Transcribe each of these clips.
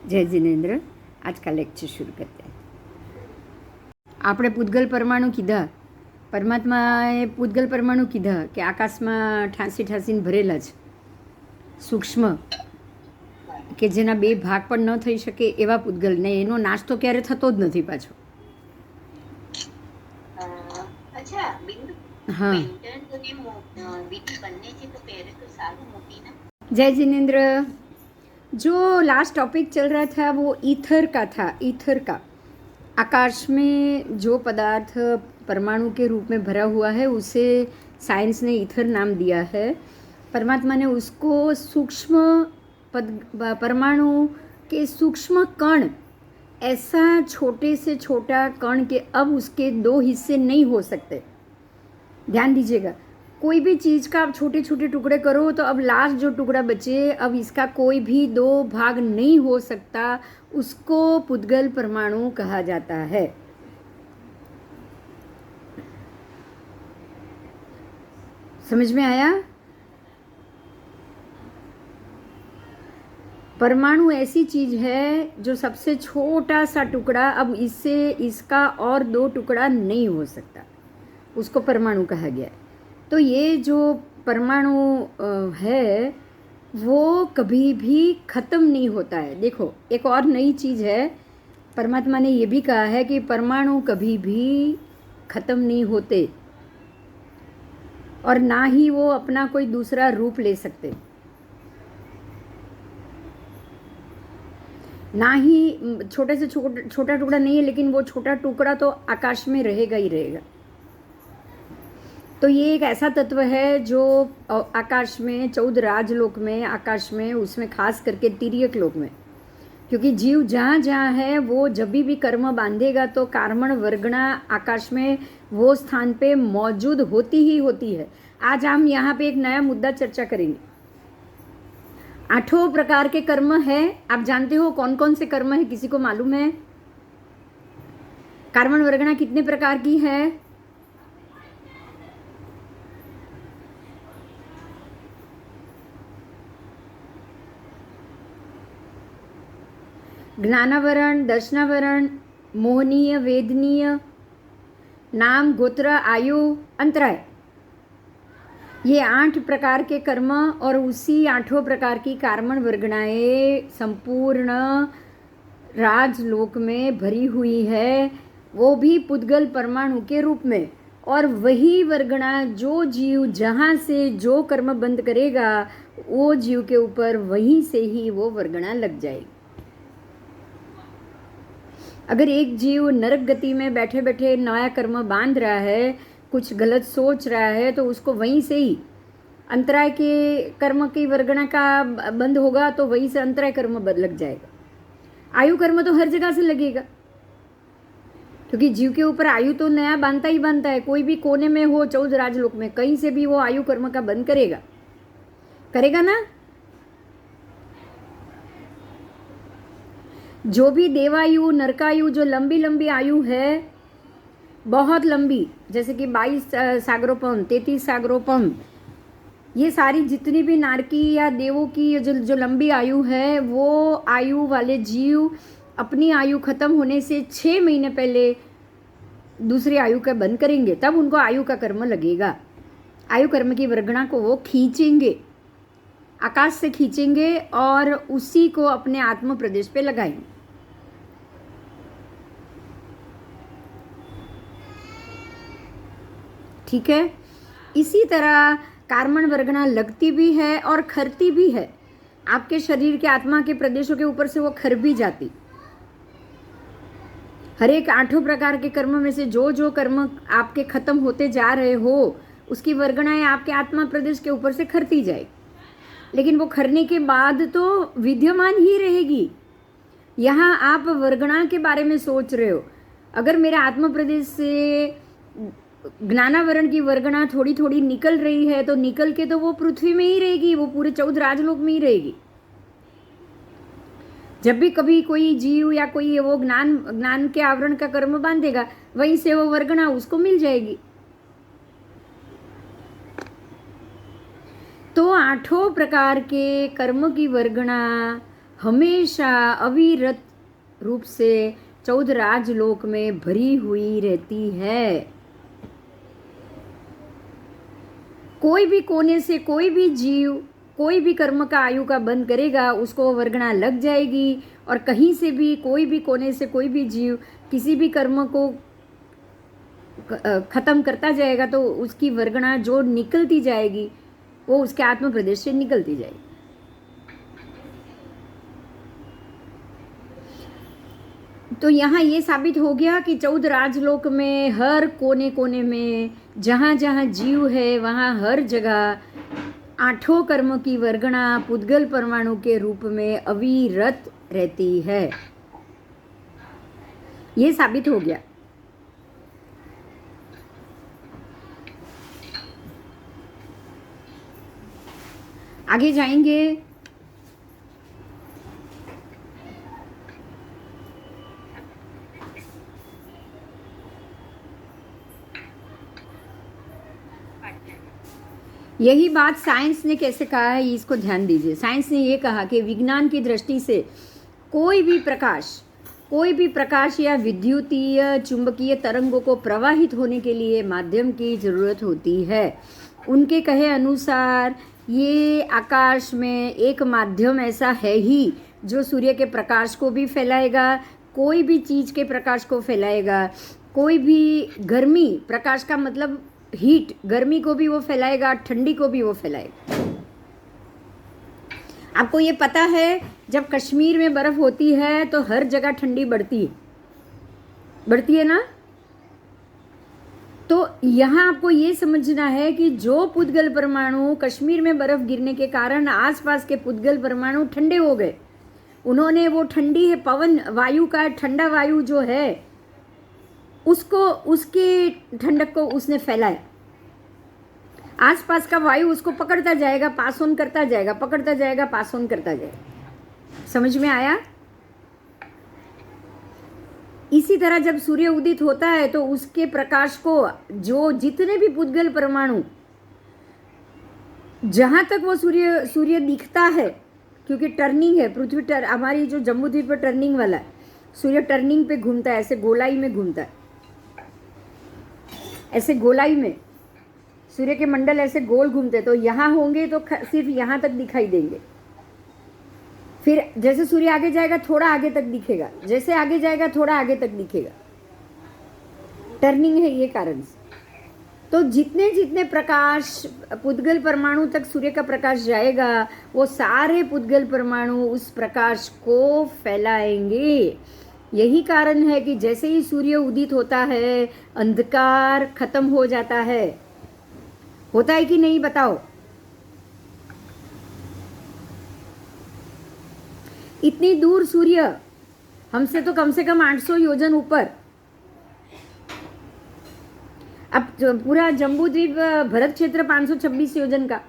जय जिनेन्द्र। आज का लेक्चर शुरू करते हैं। આપણે પૂતગલ પરમાણુ કીધા, પરમાત્માએ પૂતગલ પરમાણુ કીધા કે આકાશમાં ઠાંસી ઠાંસીને ભરેલા છે, સૂક્ષ્મ, કે જેના બે ભાગ પણ ન થઈ શકે એવા પૂતગલ ને એનો નાશ તો ક્યારે થતો જ નથી પાછો. हाँ जय जिनेन्द्र। जो लास्ट टॉपिक चल रहा था वो ईथर का था। ईथर का आकाश में जो पदार्थ परमाणु के रूप में भरा हुआ है उसे साइंस ने ईथर नाम दिया है। परमात्मा ने उसको सूक्ष्म परमाणु के सूक्ष्म कण, ऐसा छोटे से छोटा कण के अब उसके दो हिस्से नहीं हो सकते। ध्यान दीजिएगा, कोई भी चीज़ का आप छोटे छोटे टुकड़े करो तो अब लास्ट जो टुकड़ा बचे, अब इसका कोई भी दो भाग नहीं हो सकता, उसको पुद्गल परमाणु कहा जाता है। समझ में आया? परमाणु ऐसी चीज है जो सबसे छोटा सा टुकड़ा, अब इससे इसका और दो टुकड़ा नहीं हो सकता, उसको परमाणु कहा गया है। तो ये जो परमाणु है वो कभी भी ख़त्म नहीं होता है। देखो, एक और नई चीज़ है, परमात्मा ने ये भी कहा है कि परमाणु कभी भी ख़त्म नहीं होते और ना ही वो अपना कोई दूसरा रूप ले सकते, ना ही छोटे से छोटा टुकड़ा नहीं है, लेकिन वो छोटा टुकड़ा तो आकाश में रहेगा ही रहेगा। तो ये एक ऐसा तत्व है जो आकाश में, 14 राजलोक में, आकाश में, उसमें खास करके तिर्यक लोक में, क्योंकि जीव जहाँ जहाँ है वो जब भी कर्म बांधेगा तो कार्मण वर्गणा आकाश में वो स्थान पे मौजूद होती ही होती है। आज हम यहाँ पे एक नया मुद्दा चर्चा करेंगे। 8 प्रकार के कर्म है। आप जानते हो कौन कौन से कर्म है? किसी को मालूम है? कार्मण वर्गणा कितने प्रकार की है? ज्ञानावरण, दर्शनावरण, मोहनीय, वेदनीय, नाम, गोत्र, आयु, अंतराय, ये 8 प्रकार के कर्म और उसी 8 प्रकार की कार्मण वर्गणाएं संपूर्ण राजलोक में भरी हुई है, वो भी पुद्गल परमाणु के रूप में। और वही वर्गणा जो जीव जहाँ से जो कर्म बंद करेगा वो जीव के ऊपर वहीं से ही वो वर्गणा लग जाएगी। अगर एक जीव नरक गति में बैठे बैठे नया कर्म बांध रहा है, कुछ गलत सोच रहा है, तो उसको वहीं से ही अंतराय के कर्म की वर्गणा का बंद होगा, तो वहीं से अंतराय कर्म लग जाएगा। आयु कर्म तो हर जगह से लगेगा, क्योंकि जीव के ऊपर आयु तो नया बांधता ही बांधता है। कोई भी कोने में हो 14 राजलोक में, कहीं से भी वो आयु कर्म का बंद करेगा ना। जो भी देवायु, नरकायु, जो लंबी लंबी आयु है, बहुत लंबी, जैसे कि 22 सागरोपम, 33 सागरोपम, ये सारी जितनी भी नारकी या देवों की जो लंबी आयु है, वो आयु वाले जीव अपनी आयु खत्म होने से 6 महीने पहले दूसरी आयु का बंद करेंगे, तब उनको आयु का कर्म लगेगा। आयु कर्म की वर्गणा को वो खींचेंगे, आकाश से खींचेंगे और उसी को अपने आत्म प्रदेश पे लगाएंगे। ठीक है? इसी तरह कार्मण वर्गणा लगती भी है और खरती भी है। आपके शरीर के आत्मा के प्रदेशों के ऊपर से वो खर भी जाती। हर एक 8 प्रकार के कर्म में से जो जो कर्म आपके खत्म होते जा रहे हो, उसकी वर्गणाएं आपके आत्मा प्रदेश के ऊपर से खरती जाएगी, लेकिन वो खरने के बाद तो विद्यमान ही रहेगी। यहाँ आप वर्गणा के बारे में सोच रहे हो। अगर मेरे आत्म प्रदेश से ज्ञानावरण की वर्गणा थोड़ी थोड़ी निकल रही है, तो निकल के तो वो पृथ्वी में ही रहेगी, वो पूरे 14 राजलोक में ही रहेगी। जब भी कभी कोई जीव या कोई वो ज्ञान के आवरण का कर्म बांधेगा, वहीं से वो वर्गणा उसको मिल जाएगी। तो 8 प्रकार के कर्म की वर्गणा हमेशा अविरत रूप से 14 राजलोक में भरी हुई रहती है। कोई भी कोने से कोई भी जीव कोई भी कर्म का आयु का बंद करेगा, उसको वर्गणा लग जाएगी। और कहीं से भी कोई भी कोने से कोई भी जीव किसी भी कर्म को खत्म करता जाएगा तो उसकी वर्गणा जो निकलती जाएगी वो उसके आत्म प्रदेश से निकलती जाएगी। तो यहाँ ये साबित हो गया कि 14 राजलोक में हर कोने कोने में जहाँ जहाँ जीव है वहाँ हर जगह 8 कर्म की वर्गणा पुद्गल परमाणु के रूप में अविरत रहती है। ये साबित हो गया। आगे जाएंगे। यही बात साइंस ने कैसे कहा है, इसको ध्यान दीजिए। साइंस ने ये कहा कि विज्ञान की दृष्टि से कोई भी प्रकाश या विद्युतीय चुंबकीय तरंगों को प्रवाहित होने के लिए माध्यम की जरूरत होती है। उनके कहे अनुसार ये आकाश में एक माध्यम ऐसा है ही जो सूर्य के प्रकाश को भी फैलाएगा, कोई भी चीज़ के प्रकाश को फैलाएगा, कोई भी गर्मी, प्रकाश का मतलब हीट, गर्मी को भी वो फैलाएगा, ठंडी को भी वो फैलाएगा। आपको ये पता है जब कश्मीर में बर्फ होती है तो हर जगह ठंडी बढ़ती है ना। तो यहाँ आपको ये समझना है कि जो पुद्गल परमाणु कश्मीर में बर्फ गिरने के कारण आसपास के पुद्गल परमाणु ठंडे हो गए, उन्होंने वो ठंडी है पवन वायु का ठंडा वायु जो है उसको, उसके ठंडक को उसने फैलाया। आसपास का वायु उसको पकड़ता जाएगा, पास ऑन करता जाएगा, पकड़ता जाएगा, पास ऑन करता जाएगा। समझ में आया? इसी तरह जब सूर्य उदित होता है तो उसके प्रकाश को जो जितने भी पुद्गल परमाणु, जहां तक वो सूर्य दिखता है, क्योंकि टर्निंग है पृथ्वी, हमारी जो जम्मू द्वीप पर टर्निंग वाला है, सूर्य टर्निंग पे घूमता है, ऐसे गोलाई में घूमता है, ऐसे गोलाई में सूर्य के मंडल ऐसे गोल घूमते। तो यहाँ होंगे तो सिर्फ यहाँ तक दिखाई देंगे, फिर जैसे सूर्य आगे जाएगा थोड़ा आगे तक दिखेगा, जैसे आगे जाएगा थोड़ा आगे तक दिखेगा। टर्निंग है ये कारण से। तो जितने जितने प्रकाश पुद्गल परमाणु तक सूर्य का प्रकाश जाएगा वो सारे पुद्गल परमाणु उस प्रकाश को फैलाएंगे। यही कारण है कि जैसे ही सूर्य उदित होता है अंधकार खत्म हो जाता है। होता है कि नहीं बताओ? इतनी दूर सूर्य हमसे तो कम से कम 800 योजन ऊपर। अब पूरा जम्बू द्वीप भरत क्षेत्र 526 योजन का,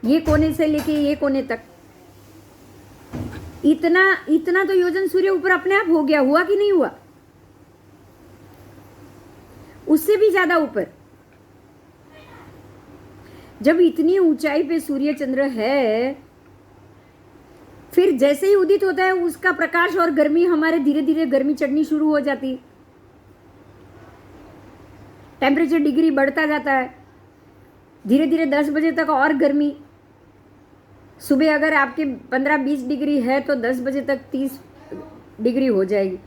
ये कोने से लेके ये कोने तक, इतना तो योजन सूर्य ऊपर अपने आप हो गया। हुआ कि नहीं हुआ? उससे भी ज्यादा ऊपर। जब इतनी ऊंचाई पे सूर्य चंद्र है, फिर जैसे ही उदित होता है उसका प्रकाश और गर्मी, हमारे धीरे धीरे गर्मी चढ़नी शुरू हो जाती, टेम्परेचर डिग्री बढ़ता जाता है धीरे धीरे। 10 बजे तक और गर्मी, सुबह अगर आपके 15-20 डिग्री है तो 10 बजे तक 30 डिग्री हो जाएगी,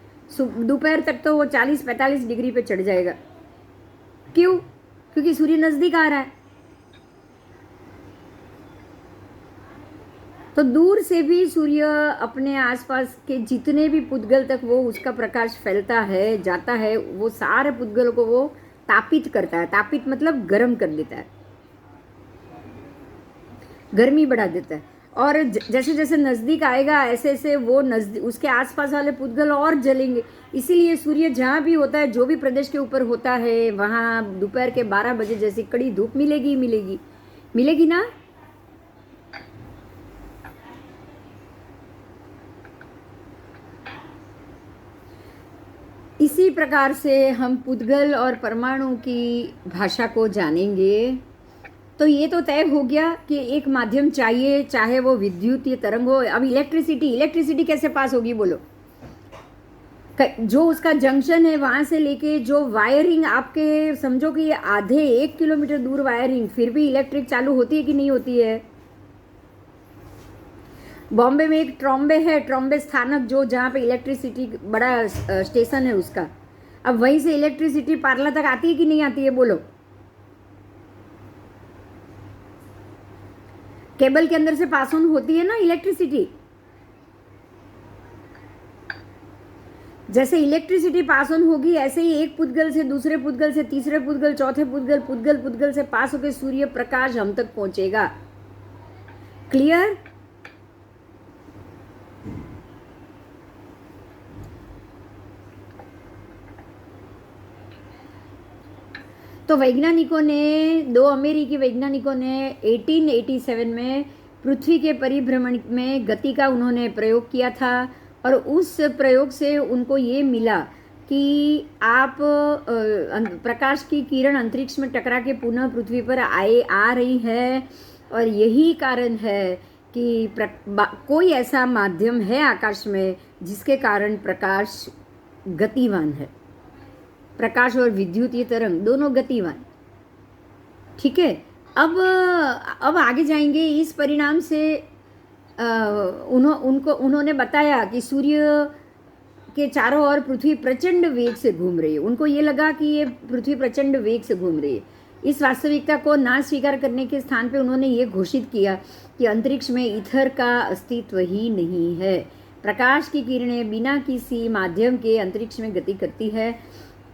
दोपहर तक तो वो 40-45 डिग्री पे चढ़ जाएगा। क्यों? क्योंकि सूर्य नजदीक आ रहा है। तो दूर से भी सूर्य अपने आसपास के जितने भी पुद्गल तक वो उसका प्रकाश फैलता है, जाता है, वो सारे पुद्गल को वो तापित करता है। तापित मतलब गर्म कर देता है, गर्मी बढ़ा देता है। और जैसे जैसे नज़दीक आएगा ऐसे ऐसे वो उसके आसपास वाले पुद्गल और जलेंगे। इसीलिए सूर्य जहाँ भी होता है, जो भी प्रदेश के ऊपर होता है, वहाँ दोपहर के 12 बजे जैसी कड़ी धूप मिलेगी ना। इसी प्रकार से हम पुद्गल और परमाणु की भाषा को जानेंगे। तो ये तो तय हो गया कि एक माध्यम चाहिए, चाहे वो विद्युतीय तरंग हो। अब इलेक्ट्रिसिटी कैसे पास होगी बोलो? जो उसका जंक्शन है वहां से लेके जो वायरिंग, आपके समझो कि ये आधे 1 किलोमीटर दूर वायरिंग, फिर भी इलेक्ट्रिक चालू होती है कि नहीं होती है? बॉम्बे में एक ट्रॉम्बे है, ट्रॉम्बे स्थानक, जो जहाँ पे इलेक्ट्रिसिटी बड़ा स्टेशन है उसका। अब वहीं से इलेक्ट्रिसिटी पार्ला तक आती है कि नहीं आती है बोलो? केबल के अंदर से पास ऑन होती है ना इलेक्ट्रिसिटी। जैसे इलेक्ट्रिसिटी पास ऑन होगी, ऐसे ही एक पुद्गल से दूसरे पुद्गल से तीसरे पुद्गल, चौथे पुद्गल, पुद्गल से पास होकर सूर्य प्रकाश हम तक पहुंचेगा। क्लियर? तो वैज्ञानिकों ने, 2 अमेरिकी वैज्ञानिकों ने 1887 में पृथ्वी के परिभ्रमण में गति का उन्होंने प्रयोग किया था, और उस प्रयोग से उनको ये मिला कि आप प्रकाश की किरण अंतरिक्ष में टकरा के पुनः पृथ्वी पर आ रही है, और यही कारण है कि कोई ऐसा माध्यम है आकाश में जिसके कारण प्रकाश गतिवान है। प्रकाश और विद्युतीय तरंग दोनों गतिवान। ठीक है, अब आगे जाएंगे। इस परिणाम से उन्होंने बताया कि सूर्य के चारों ओर पृथ्वी प्रचंड वेग से घूम रही है। उनको ये लगा कि ये पृथ्वी प्रचंड वेग से घूम रही है। इस वास्तविकता को ना स्वीकार करने के स्थान पे उन्होंने ये घोषित किया कि अंतरिक्ष में ईथर का अस्तित्व ही नहीं है। प्रकाश की किरणें बिना किसी माध्यम के अंतरिक्ष में गति करती है।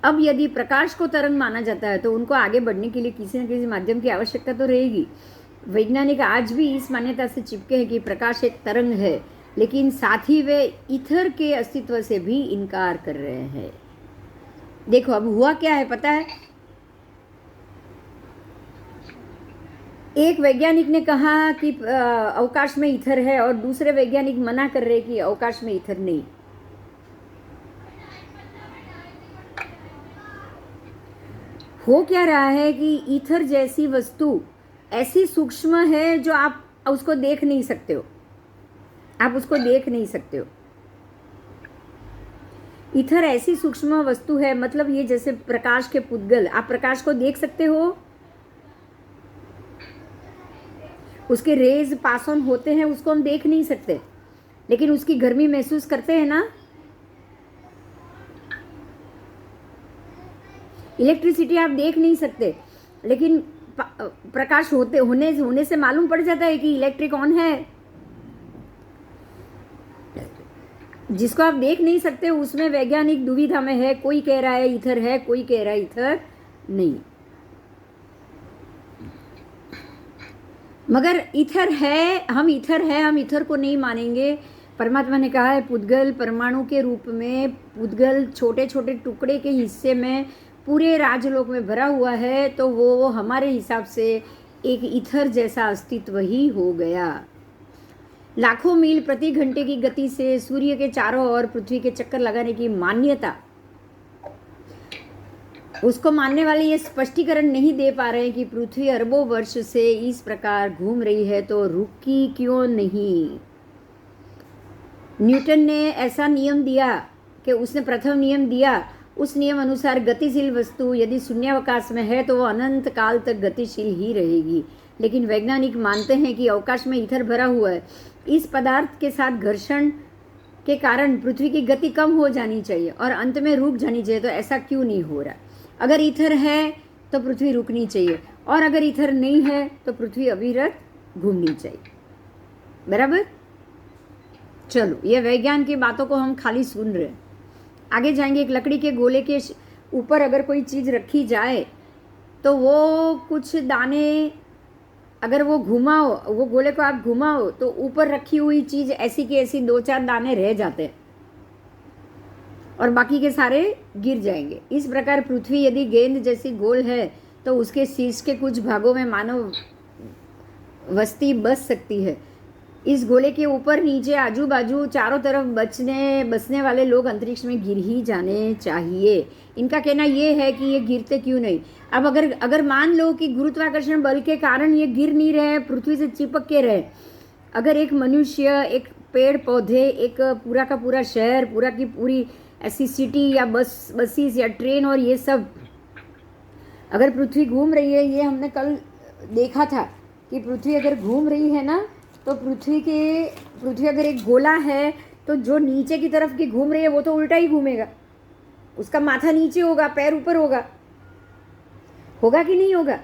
अब यदि प्रकाश को तरंग माना जाता है तो उनको आगे बढ़ने के लिए किसी न किसी माध्यम की आवश्यकता तो रहेगी। वैज्ञानिक आज भी इस मान्यता से चिपके हैं कि प्रकाश एक तरंग है, लेकिन साथ ही वे ईथर के अस्तित्व से भी इनकार कर रहे हैं। देखो अब हुआ क्या है पता है? एक वैज्ञानिक ने कहा कि अवकाश में ईथर है, और दूसरे वैज्ञानिक मना कर रहे कि अवकाश में ईथर नहीं। हो क्या रहा है कि ईथर जैसी वस्तु ऐसी सूक्ष्म है जो आप उसको देख नहीं सकते हो। आप उसको देख नहीं सकते हो। ईथर ऐसी सूक्ष्म वस्तु है, मतलब ये जैसे प्रकाश के पुद्गल, आप प्रकाश को देख सकते हो, उसके रेज पास ऑन होते हैं, उसको हम देख नहीं सकते, लेकिन उसकी गर्मी महसूस करते हैं ना। इलेक्ट्रिसिटी आप देख नहीं सकते, लेकिन प्रकाश होने से मालूम पड़ जाता है कि इलेक्ट्रिक ऑन है। जिसको आप देख नहीं सकते उसमें वैज्ञानिक दुविधा में है। कोई कह रहा है ईथर है, कोई कह रहा है ईथर नहीं। मगर ईथर है, हम ईथर को नहीं मानेंगे। परमात्मा ने कहा है पुद्गल परमाणु के रूप में, पुद्गल छोटे छोटे टुकड़े के हिस्से में पूरे राजलोक में भरा हुआ है, तो वो हमारे हिसाब से एक ईथर जैसा अस्तित्व ही हो गया। लाखों मील प्रति घंटे की गति से सूर्य के चारों ओर पृथ्वी के चक्कर लगाने की मान्यता, उसको मानने वाले ये स्पष्टीकरण नहीं दे पा रहे हैं कि पृथ्वी अरबों वर्ष से इस प्रकार घूम रही है तो रुकी क्यों नहीं। न्यूटन ने ऐसा नियम दिया कि उसने प्रथम नियम दिया, उस नियम अनुसार गतिशील वस्तु यदि शून्यावकाश में है तो वो अनंत काल तक गतिशील ही रहेगी। लेकिन वैज्ञानिक मानते हैं कि अवकाश में ईथर भरा हुआ है, इस पदार्थ के साथ घर्षण के कारण पृथ्वी की गति कम हो जानी चाहिए और अंत में रुक जानी चाहिए। तो ऐसा क्यों नहीं हो रहा? अगर ईथर है तो पृथ्वी रुकनी चाहिए, और अगर ईथर नहीं है तो पृथ्वी अविरत घूमनी चाहिए। बराबर? चलो, ये वैज्ञान की बातों को हम खाली सुन रहे हैं। आगे जाएंगे। एक लकड़ी के गोले के ऊपर अगर कोई चीज़ रखी जाए तो वो कुछ दाने, अगर वो घुमाओ, वो गोले को आप घुमाओ तो ऊपर रखी हुई चीज़ ऐसी की ऐसी 2-4 दाने रह जाते हैं और बाकी के सारे गिर जाएंगे। इस प्रकार पृथ्वी यदि गेंद जैसी गोल है तो उसके शीर्ष के कुछ भागों में मानव बस्ती बस सकती है, इस गोले के ऊपर नीचे आजू बाजू चारों तरफ बसने वाले लोग अंतरिक्ष में गिर ही जाने चाहिए। इनका कहना ये है कि ये गिरते क्यों नहीं। अब अगर मान लो कि गुरुत्वाकर्षण बल के कारण ये गिर नहीं रहे, पृथ्वी से चिपक के रहे, अगर एक मनुष्य, एक पेड़ पौधे, एक पूरा का पूरा शहर, पूरा की पूरी ऐसी सिटी या बसेस या ट्रेन और ये सब, अगर पृथ्वी घूम रही है, ये हमने कल देखा था कि पृथ्वी अगर घूम रही है ना, तो पृथ्वी अगर एक गोला है तो जो नीचे की तरफ की घूम रही है वो तो उल्टा ही घूमेगा, उसका माथा नीचे होगा, पैर ऊपर होगा कि नहीं होगा।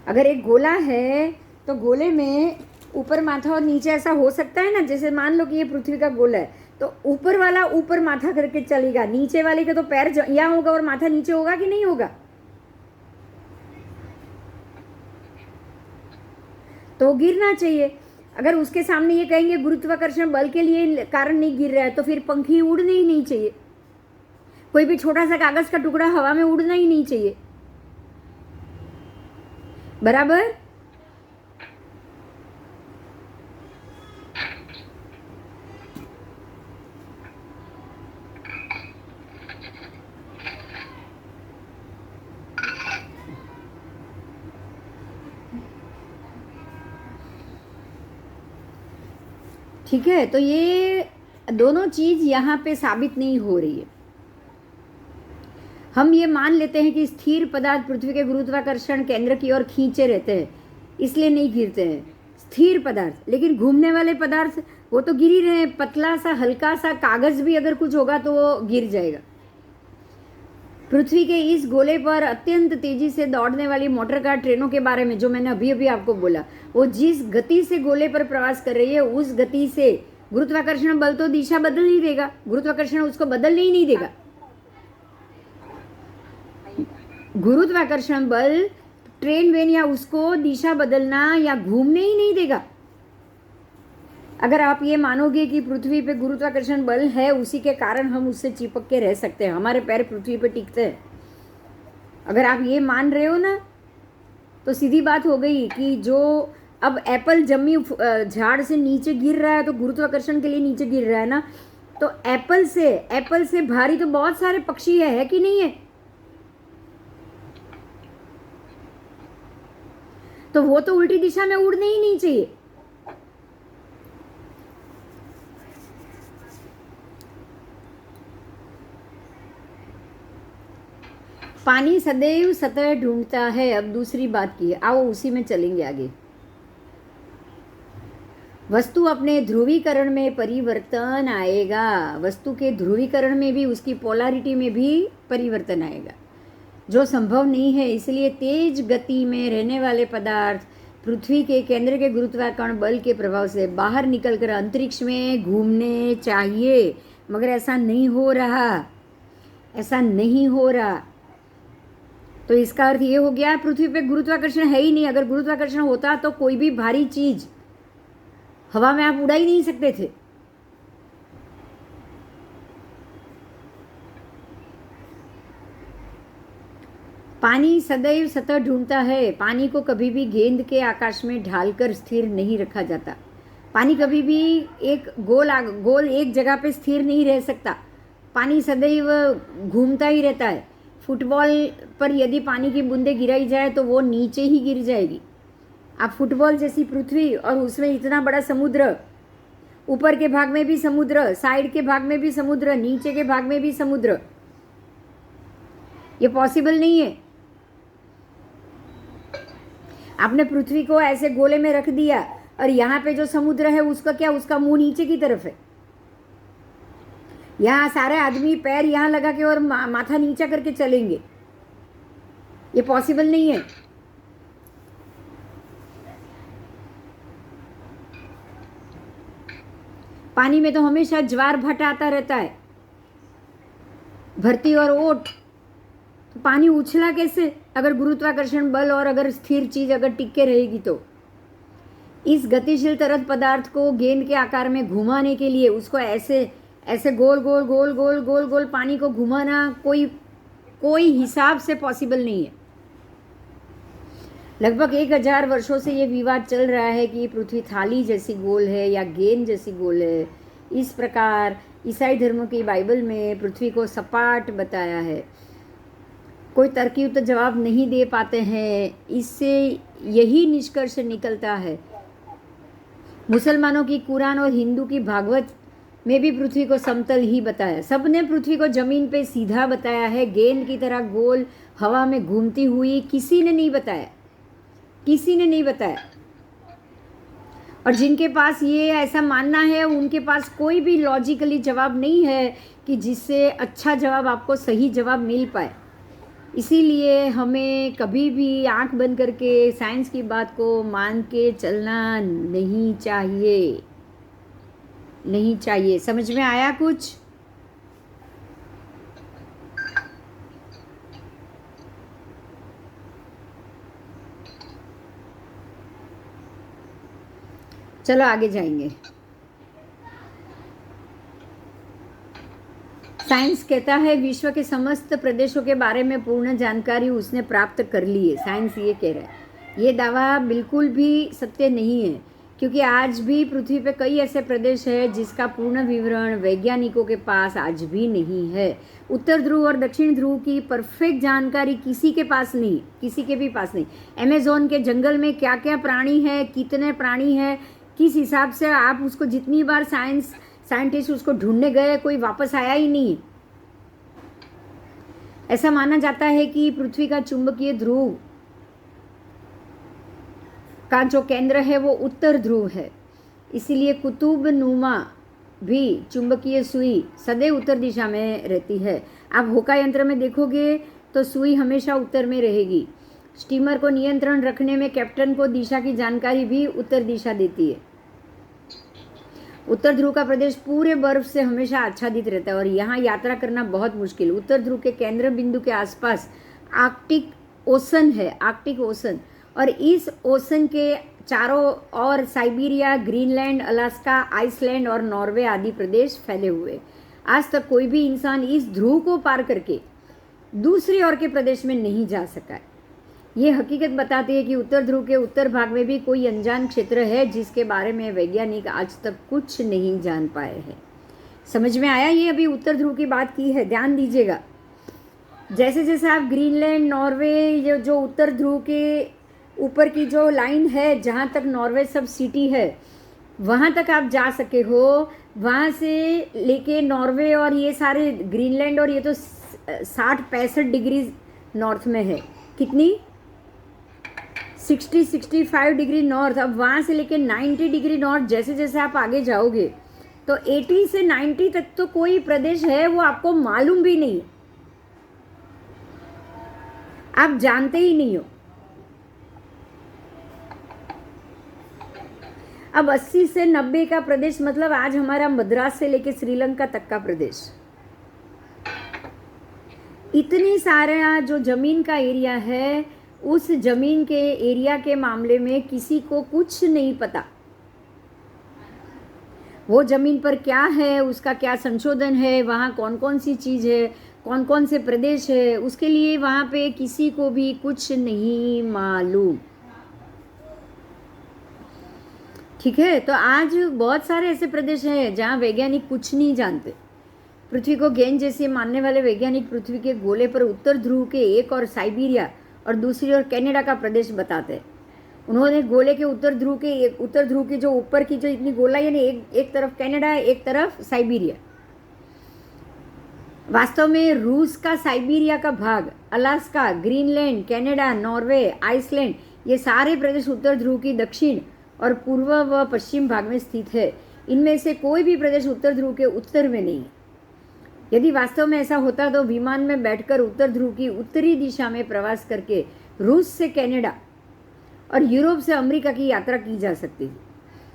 अगर एक गोला है तो गोले में ऊपर माथा और नीचे ऐसा हो सकता है ना। जैसे मान लो कि ये पृथ्वी का गोला है तो ऊपर वाला ऊपर माथा करके चलेगा, नीचे वाले का तो पैर यहाँ होगा और माथा नीचे होगा कि नहीं होगा। तो गिरना चाहिए। अगर उसके सामने ये कहेंगे गुरुत्वाकर्षण बल के लिए कारण नहीं गिर रहा है, तो फिर पंखी उड़ने ही नहीं चाहिए, कोई भी छोटा सा कागज का टुकड़ा हवा में उड़ना ही नहीं चाहिए। बराबर। ठीक है, तो ये दोनों चीज यहाँ पे साबित नहीं हो रही है। हम ये मान लेते हैं कि स्थिर पदार्थ पृथ्वी के गुरुत्वाकर्षण केंद्र की ओर खींचे रहते हैं, इसलिए नहीं गिरते हैं स्थिर पदार्थ। लेकिन घूमने वाले पदार्थ वो तो गिर ही रहे हैं। पतला सा हल्का सा कागज भी अगर कुछ होगा तो वो गिर जाएगा। पृथ्वी के इस गोले पर अत्यंत तेजी से दौड़ने वाली मोटर कार ट्रेनों के बारे में जो मैंने अभी अभी आपको बोला, वो जिस गति से गोले पर प्रवास कर रही है उस गति से गुरुत्वाकर्षण बल तो दिशा बदल नहीं देगा, गुरुत्वाकर्षण उसको बदलने ही नहीं देगा। गुरुत्वाकर्षण बल ट्रेन वेन या उसको दिशा बदलना या घूमने ही नहीं देगा। अगर आप ये मानोगे कि पृथ्वी पे गुरुत्वाकर्षण बल है, उसी के कारण हम उससे चिपक के रह सकते हैं, हमारे पैर पृथ्वी पे टिकते हैं, अगर आप ये मान रहे हो ना, तो सीधी बात हो गई कि जो अब एप्पल जमी झाड़ से नीचे गिर रहा है तो गुरुत्वाकर्षण के लिए नीचे गिर रहा है ना, तो एप्पल से भारी तो बहुत सारे पक्षी है कि नहीं है। तो वो तो उल्टी दिशा में उड़ने ही नहीं चाहिए। पानी सदैव सतह ढूंढता है। अब दूसरी बात की है, आओ उसी में चलेंगे आगे। वस्तु अपने ध्रुवीकरण में परिवर्तन आएगा, वस्तु के ध्रुवीकरण में भी, उसकी पोलैरिटी में भी परिवर्तन आएगा, जो संभव नहीं है। इसलिए तेज गति में रहने वाले पदार्थ पृथ्वी के केंद्र के गुरुत्वाकर्षण बल के प्रभाव से बाहर निकलकर अंतरिक्ष में घूमने चाहिए, मगर ऐसा नहीं हो रहा, ऐसा नहीं हो रहा। तो इसका अर्थ ये हो गया पृथ्वी पे गुरुत्वाकर्षण है ही नहीं। अगर गुरुत्वाकर्षण होता तो कोई भी भारी चीज हवा में आप उड़ा ही नहीं सकते थे। पानी सदैव सतह ढूंढता है। पानी को कभी भी गेंद के आकाश में ढालकर स्थिर नहीं रखा जाता। पानी कभी भी एक गोल एक जगह पे स्थिर नहीं रह सकता। पानी सदैव घूमता ही रहता है। फुटबॉल पर यदि पानी की बूंदें गिराई जाए तो वो नीचे ही गिर जाएगी। आप फुटबॉल जैसी पृथ्वी और उसमें इतना बड़ा समुद्र, ऊपर के भाग में भी समुद्र, साइड के भाग में भी समुद्र, नीचे के भाग में भी समुद्र, ये पॉसिबल नहीं है। आपने पृथ्वी को ऐसे गोले में रख दिया और यहाँ पे जो समुद्र है उसका क्या, उसका मुंह नीचे की तरफ है। यहाँ सारे आदमी पैर यहाँ लगा के और माथा नीचा करके चलेंगे, ये पॉसिबल नहीं है। पानी में तो हमेशा ज्वार भाटा आता रहता है, भरती और ओट। तो पानी उछला कैसे अगर गुरुत्वाकर्षण बल और अगर स्थिर चीज अगर टिक के रहेगी तो। इस गतिशील तरल पदार्थ को गेंद के आकार में घुमाने के लिए उसको ऐसे ऐसे गोल गोल गोल गोल गोल गोल पानी को घुमाना कोई हिसाब से पॉसिबल नहीं है। लगभग 1000 वर्षों से ये विवाद चल रहा है कि पृथ्वी थाली जैसी गोल है या गेंद जैसी गोल है। इस प्रकार ईसाई धर्म की बाइबल में पृथ्वी को सपाट बताया है। कोई तर्कयुक्त जवाब नहीं दे पाते हैं। इससे यही निष्कर्ष निकलता है। मुसलमानों की कुरान और हिंदू की भागवत में भी पृथ्वी को समतल ही बताया। सबने पृथ्वी को जमीन पे सीधा बताया है, गेंद की तरह गोल हवा में घूमती हुई किसी ने नहीं बताया, किसी ने नहीं बताया। और जिनके पास ये ऐसा मानना है उनके पास कोई भी लॉजिकली जवाब नहीं है कि जिससे अच्छा जवाब आपको सही जवाब मिल पाए। इसीलिए हमें कभी भी आंख बंद करके साइंस की बात को मान के चलना नहीं चाहिए, नहीं चाहिए। समझ में आया कुछ? चलो आगे जाएंगे। साइंस कहता है विश्व के समस्त प्रदेशों के बारे में पूर्ण जानकारी उसने प्राप्त कर ली है। साइंस ये कह रहा है। ये दावा बिल्कुल भी सत्य नहीं है, क्योंकि आज भी पृथ्वी पे कई ऐसे प्रदेश हैं जिसका पूर्ण विवरण वैज्ञानिकों के पास आज भी नहीं है। उत्तर ध्रुव और दक्षिण ध्रुव की परफेक्ट जानकारी किसी के पास नहीं, किसी के भी पास नहीं। अमेज़न के जंगल में क्या क्या प्राणी है, कितने प्राणी है, किस हिसाब से आप उसको जितनी बार साइंटिस्ट उसको ढूंढने गए, कोई वापस आया ही नहीं। ऐसा माना जाता है कि पृथ्वी का चुंबकीय ध्रुव का जो केंद्र है वो उत्तर ध्रुव है। इसीलिए कुतुब नुमा भी चुंबकीय सुई सदैव उत्तर दिशा में रहती है। आप होका यंत्र में देखोगे तो सुई हमेशा उत्तर में रहेगी। स्टीमर को नियंत्रण रखने में कैप्टन को दिशा की जानकारी भी उत्तर दिशा देती है। उत्तर ध्रुव का प्रदेश पूरे बर्फ से हमेशा आच्छादित रहता है और यहाँ यात्रा करना बहुत मुश्किल। उत्तर ध्रुव के केंद्र बिंदु के आसपास आर्कटिक ओशन है, आर्कटिक ओशन, और इस ओशन के चारों ओर साइबेरिया, ग्रीनलैंड, अलास्का, आइसलैंड और नॉर्वे आदि प्रदेश फैले हुए। आज तक कोई भी इंसान इस ध्रुव को पार करके दूसरी ओर के प्रदेश में नहीं जा सका है। ये हकीकत बताती है कि उत्तर ध्रुव के उत्तर भाग में भी कोई अनजान क्षेत्र है जिसके बारे में वैज्ञानिक आज तक कुछ नहीं जान पाए हैं। समझ में आया? ये अभी उत्तर ध्रुव की बात की है, ध्यान दीजिएगा। जैसे जैसे आप ग्रीनलैंड, नॉर्वे, ये जो उत्तर ध्रुव के ऊपर की जो लाइन है जहाँ तक नॉर्वे सब सिटी है वहाँ तक आप जा सके हो, वहाँ से लेके नॉर्वे और ये सारे ग्रीनलैंड, और ये तो 60-65 डिग्री नॉर्थ में है। कितनी? 60-65 डिग्री नॉर्थ। अब वहाँ से लेके 90 डिग्री नॉर्थ जैसे जैसे आप आगे जाओगे तो 80 से 90 तक तो कोई प्रदेश है वो आपको मालूम भी नहीं, आप जानते ही नहीं हो। अब 80 से 90 का प्रदेश मतलब आज हमारा मद्रास से लेके श्रीलंका तक का प्रदेश। इतनी सारा जो जमीन का एरिया है, उस जमीन के एरिया के मामले में किसी को कुछ नहीं पता। वो जमीन पर क्या है, उसका क्या संशोधन है, वहाँ कौन कौन सी चीज़ है, कौन कौन से प्रदेश है, उसके लिए वहाँ पे किसी को भी कुछ नहीं मालूम। ठीक है, तो आज बहुत सारे ऐसे प्रदेश हैं जहाँ वैज्ञानिक कुछ नहीं जानते। पृथ्वी को गेंद जैसे मानने वाले वैज्ञानिक पृथ्वी के गोले पर उत्तर ध्रुव के एक और साइबेरिया और दूसरी ओर कनाडा का प्रदेश बताते हैं। उन्होंने गोले के उत्तर ध्रुव की जो ऊपर की जो इतनी गोलाई है ना, एक तरफ कनाडा, एक तरफ साइबेरिया। वास्तव में रूस का साइबेरिया का भाग, Alaska, Greenland, Canada, Norway, Iceland, ये सारे प्रदेश उत्तर ध्रुव की दक्षिण और पूर्व व पश्चिम भाग में स्थित है। इनमें से कोई भी प्रदेश उत्तर ध्रुव के उत्तर में नहीं है। यदि वास्तव में ऐसा होता तो विमान में बैठकर उत्तर ध्रुव की उत्तरी दिशा में प्रवास करके रूस से कनाडा और यूरोप से अमेरिका की यात्रा की जा सकती थी,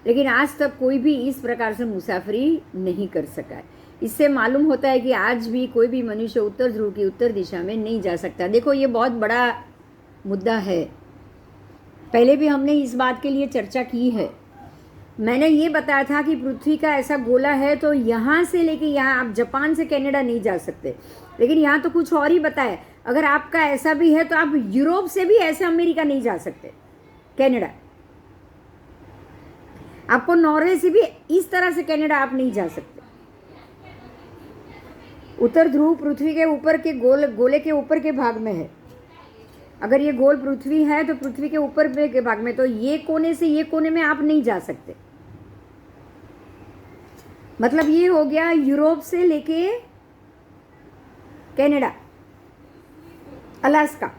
लेकिन आज तक कोई भी इस प्रकार से मुसाफरी नहीं कर सका है। इससे मालूम होता है कि आज भी कोई भी मनुष्य उत्तर ध्रुव की उत्तर दिशा में नहीं जा सकता। देखो, ये बहुत बड़ा मुद्दा है। पहले भी हमने इस बात के लिए चर्चा की है। मैंने ये बताया था कि पृथ्वी का ऐसा गोला है तो यहाँ से लेके यहाँ आप जापान से कनाडा नहीं जा सकते, लेकिन यहाँ तो कुछ और ही बताया। अगर आपका ऐसा भी है तो आप यूरोप से भी ऐसे अमेरिका नहीं जा सकते, कनाडा। आपको नॉर्वे से भी इस तरह से कनाडा आप नहीं जा सकते। उत्तर ध्रुव पृथ्वी के ऊपर के गोले के ऊपर के भाग में है। अगर ये गोल पृथ्वी है तो पृथ्वी के ऊपर के भाग में, तो ये कोने से ये कोने में आप नहीं जा सकते। मतलब ये हो गया यूरोप से लेके कनाडा, अलास्का।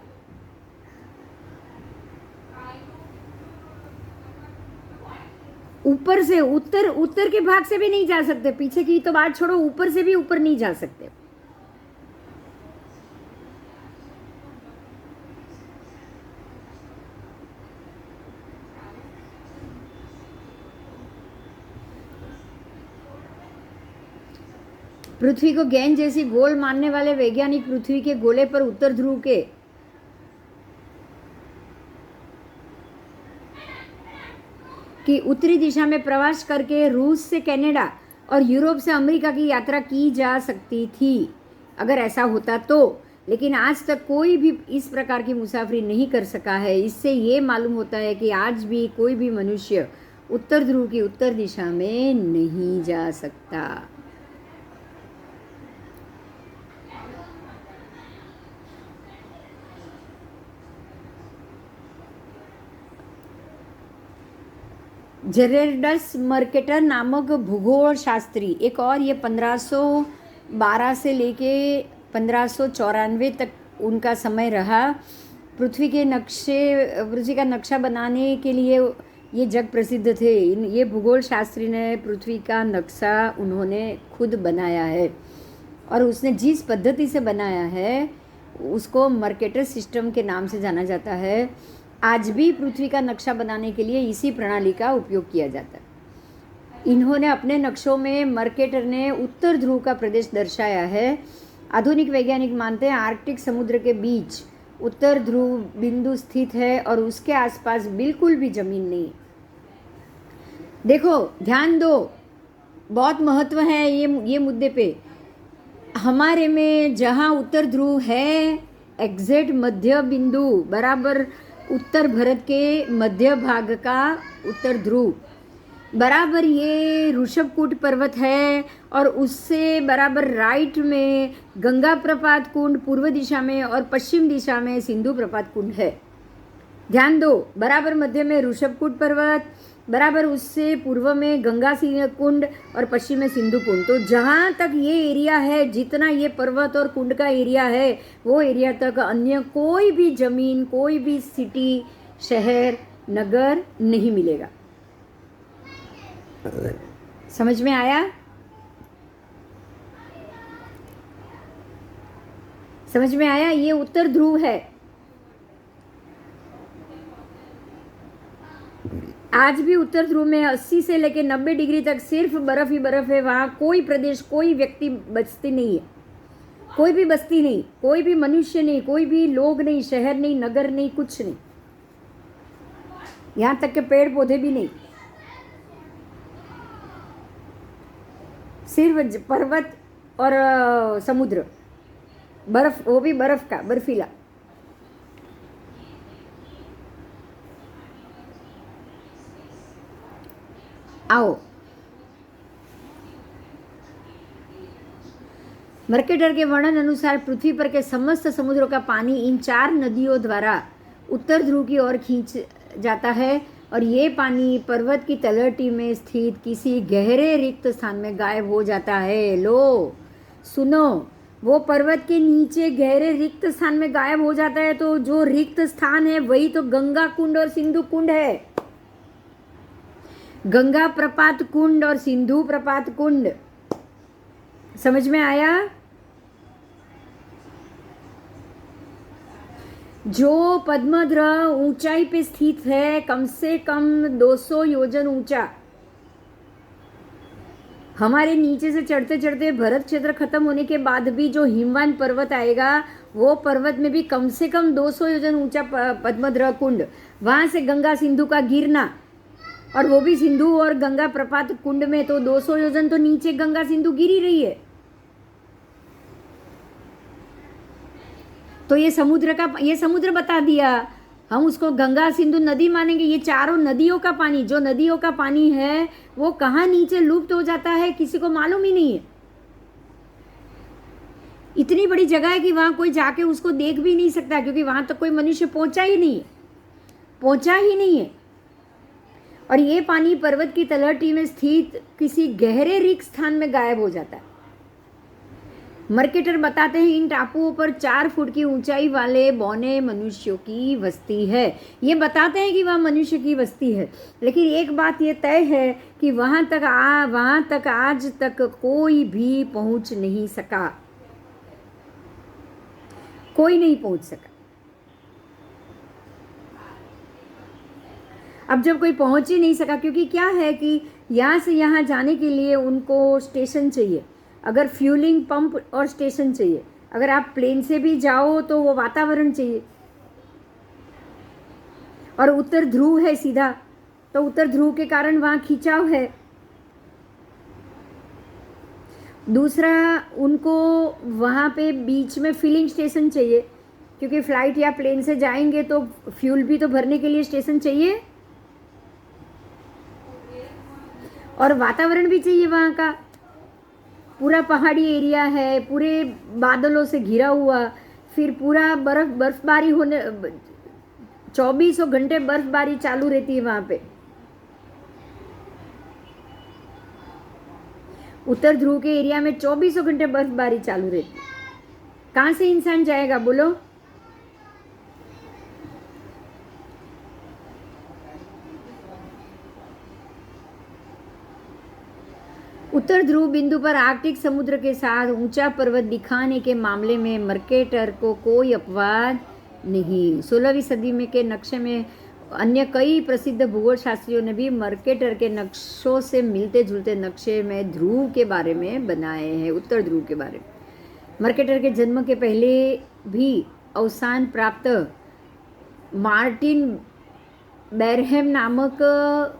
ऊपर से उत्तर के भाग से भी नहीं जा सकते, पीछे की तो बात छोड़ो, ऊपर से भी ऊपर नहीं जा सकते। पृथ्वी को गेंद जैसी गोल मानने वाले वैज्ञानिक पृथ्वी के गोले पर उत्तर ध्रुव के की उत्तरी दिशा में प्रवास करके रूस से कनाडा और यूरोप से अमेरिका की यात्रा की जा सकती थी, अगर ऐसा होता तो। लेकिन आज तक कोई भी इस प्रकार की मुसाफरी नहीं कर सका है। इससे ये मालूम होता है कि आज भी कोई भी मनुष्य उत्तर ध्रुव की उत्तर दिशा में नहीं जा सकता। जेरेडस मर्केटर नामक भूगोल शास्त्री, एक और ये 1512 से लेके 1594 तक उनका समय रहा। पृथ्वी का नक्शा बनाने के लिए ये जग प्रसिद्ध थे। ये भूगोल शास्त्री ने पृथ्वी का नक्शा उन्होंने खुद बनाया है, और उसने जिस पद्धति से बनाया है उसको मर्केटर सिस्टम के नाम से जाना जाता है। आज भी पृथ्वी का नक्शा बनाने के लिए इसी प्रणाली का उपयोग किया जाता है। इन्होंने अपने नक्शों में मर्केटर ने उत्तर ध्रुव का प्रदेश दर्शाया है। आधुनिक वैज्ञानिक मानते हैं आर्कटिक समुद्र के बीच उत्तर ध्रुव बिंदु स्थित है और उसके आसपास बिल्कुल भी जमीन नहीं। देखो, ध्यान दो, बहुत महत्व है ये मुद्दे पे। हमारे में जहाँ उत्तर ध्रुव है, एग्जैक्ट मध्य बिंदु बराबर उत्तर भारत के मध्य भाग का उत्तर ध्रुव बराबर ये ऋषभकूट पर्वत है, और उससे बराबर राइट में गंगा प्रपात कुंड पूर्व दिशा में और पश्चिम दिशा में सिंधु प्रपात कुंड है। ध्यान दो, बराबर मध्य में ऋषभकूट पर्वत, बराबर उससे पूर्व में गंगा कुंड और पश्चिम में सिंधु कुंड। तो जहाँ तक ये एरिया है, जितना ये पर्वत और कुंड का एरिया है, वो एरिया तक अन्य कोई भी जमीन, कोई भी सिटी, शहर, नगर नहीं मिलेगा। समझ में आया? समझ में आया? ये उत्तर ध्रुव है। आज भी उत्तर ध्रुव में 80 से लेकर 90 डिग्री तक सिर्फ बर्फ ही बर्फ है। वहाँ कोई प्रदेश, कोई व्यक्ति बस्ती नहीं है, कोई भी बस्ती नहीं, कोई भी मनुष्य नहीं, कोई भी लोग नहीं, शहर नहीं, नगर नहीं, कुछ नहीं। यहाँ तक के पेड़ पौधे भी नहीं, सिर्फ पर्वत और समुद्र, बर्फ, वो भी बर्फ का, बर्फीला। आओ, मर्केटर के वर्णन अनुसार पृथ्वी पर के समस्त समुद्रों का पानी इन 4 नदियों द्वारा उत्तर ध्रुव की ओर खींच जाता है, और ये पानी पर्वत की तलहटी में स्थित किसी गहरे रिक्त स्थान में गायब हो जाता है। लो सुनो, वो पर्वत के नीचे गहरे रिक्त स्थान में गायब हो जाता है। तो जो रिक्त स्थान है वही तो गंगा कुंड और सिंधु कुंड है। गंगा प्रपात कुंड और सिंधु प्रपात कुंड। समझ में आया? जो पद्मद्र ऊंचाई पे स्थित है, कम से कम 200 योजन ऊंचा। हमारे नीचे से चढ़ते चढ़ते भरत क्षेत्र खत्म होने के बाद भी जो हिमवान पर्वत आएगा, वो पर्वत में भी कम से कम 200 योजन ऊंचा पद्मद्र कुंड। वहां से गंगा सिंधु का गिरना, और वो भी सिंधु और गंगा प्रपात कुंड में, तो 200 योजन तो नीचे गंगा सिंधु गिरी रही है। तो ये समुद्र बता दिया, हम उसको गंगा सिंधु नदी मानेंगे। ये चारों नदियों का पानी, जो नदियों का पानी है वो कहाँ नीचे लुप्त हो जाता है किसी को मालूम ही नहीं है। इतनी बड़ी जगह है कि वहां कोई जाके उसको देख भी नहीं सकता, क्योंकि वहां तक कोई मनुष्य पहुंचा ही नहीं है। और ये पानी पर्वत की तलहटी में स्थित किसी गहरे रिक्त स्थान में गायब हो जाता है। मर्केटर बताते हैं इन टापुओं पर 4 फुट की ऊंचाई वाले बौने मनुष्यों की बस्ती है। ये बताते हैं कि वह मनुष्य की बस्ती है, लेकिन एक बात ये तय है कि वहां तक आज तक कोई भी पहुंच नहीं सका, कोई नहीं पहुंच सका। अब जब कोई पहुंच ही नहीं सका, क्योंकि क्या है कि यहाँ से यहाँ जाने के लिए उनको स्टेशन चाहिए, अगर फ्यूलिंग पंप और स्टेशन चाहिए। अगर आप प्लेन से भी जाओ तो वो वातावरण चाहिए, और उत्तर ध्रुव है सीधा, तो उत्तर ध्रुव के कारण वहाँ खिंचाव है। दूसरा, उनको वहाँ पे बीच में फिलिंग स्टेशन चाहिए, क्योंकि फ्लाइट या प्लेन से जाएंगे तो फ्यूल भी तो भरने के लिए स्टेशन चाहिए, और वातावरण भी चाहिए। वहाँ का पूरा पहाड़ी एरिया है, पूरे बादलों से घिरा हुआ, फिर पूरा बर्फबारी होने, 2400 घंटे बर्फबारी चालू रहती है वहाँ पे। उत्तर ध्रुव के एरिया में 2400 घंटे बर्फबारी चालू रहती है। कहाँ से इंसान जाएगा बोलो? उत्तर ध्रुव बिंदु पर आर्कटिक समुद्र के साथ ऊंचा पर्वत दिखाने के मामले में मर्केटर को कोई अपवाद नहीं। 16वीं सदी में के नक्शे में अन्य कई प्रसिद्ध भूगोल शास्त्रियों ने भी मर्केटर के नक्शों से मिलते जुलते नक्शे में ध्रुव के बारे में बनाए हैं, उत्तर ध्रुव के बारे में। मर्केटर के जन्म के पहले भी अवसान प्राप्त मार्टिन बेरहेम नामक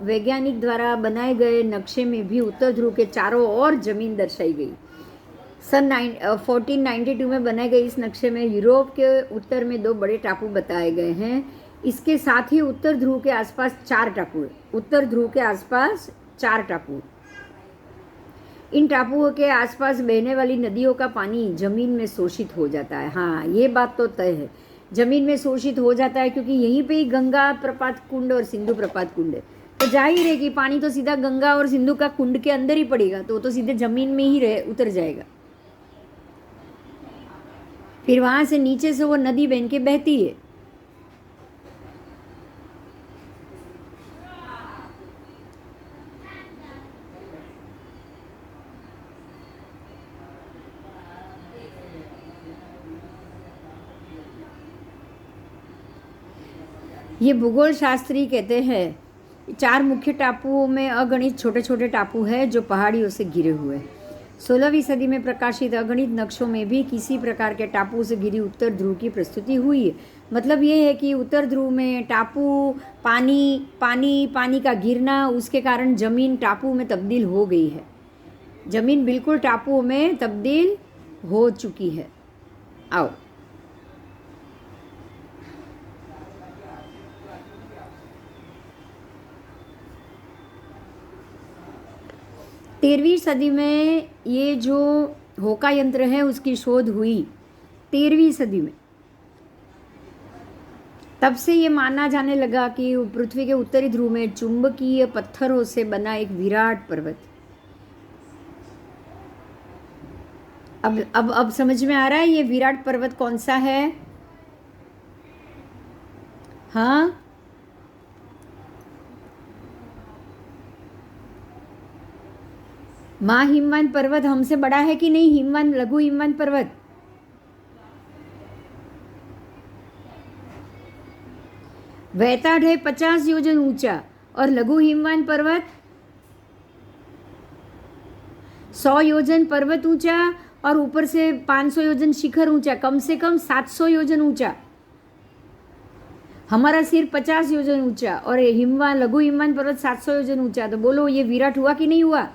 वैज्ञानिक द्वारा बनाए गए नक्शे में भी उत्तर ध्रुव के चारों ओर जमीन दर्शाई गई। सन 1492 में बनाए गए इस नक्शे में यूरोप के उत्तर में 2 बड़े टापू बताए गए हैं। इसके साथ ही उत्तर ध्रुव के आसपास 4 टापू है। उत्तर ध्रुव के आसपास 4 टापू। इन टापुओं के आसपास बहने वाली नदियों का पानी जमीन में शोषित हो जाता है। हाँ, ये बात तो तय है, जमीन में शोषित हो जाता है, क्योंकि यहीं पे ही गंगा प्रपात कुंड और सिंधु प्रपात कुंड है। तो जाहिर है कि पानी तो सीधा गंगा और सिंधु का कुंड के अंदर ही पड़ेगा, तो सीधे जमीन में ही उतर जाएगा। फिर वहां से नीचे से वो नदी बहन के बहती है। ये भूगोल शास्त्री कहते हैं 4 मुख्य टापुओं में अगणित छोटे छोटे टापू हैं जो पहाड़ियों से घिरे हुए हैं। 16वीं सदी में प्रकाशित अगणित नक्शों में भी किसी प्रकार के टापू से घिरी उत्तर ध्रुव की प्रस्तुति हुई है। मतलब ये है कि उत्तर ध्रुव में टापू, पानी का गिरना, उसके कारण जमीन टापू में तब्दील हो गई है। जमीन बिल्कुल टापुओं में तब्दील हो चुकी है। आओ, तेरहवीं सदी में ये जो होका यंत्र है उसकी शोध हुई 13वीं सदी में। तब से ये माना जाने लगा कि पृथ्वी के उत्तरी ध्रुव में चुंबकीय पत्थरों से बना एक विराट पर्वत। अब समझ में आ रहा है ये विराट पर्वत कौन सा है? हाँ, माँ हिमवंत पर्वत हमसे बड़ा है कि नहीं? हिमवंत, लघु हिमवंत पर्वत वैताड है 50 योजन ऊंचा, और लघु हिमवंत पर्वत 100 योजन पर्वत ऊंचा, और ऊपर से 500 योजन शिखर ऊंचा, कम से कम 700 योजन ऊंचा। हमारा सिर 50 योजन ऊंचा और लघु हिमवंत पर्वत 700 योजन ऊंचा। तो बोलो ये विराट हुआ कि नहीं हुआ?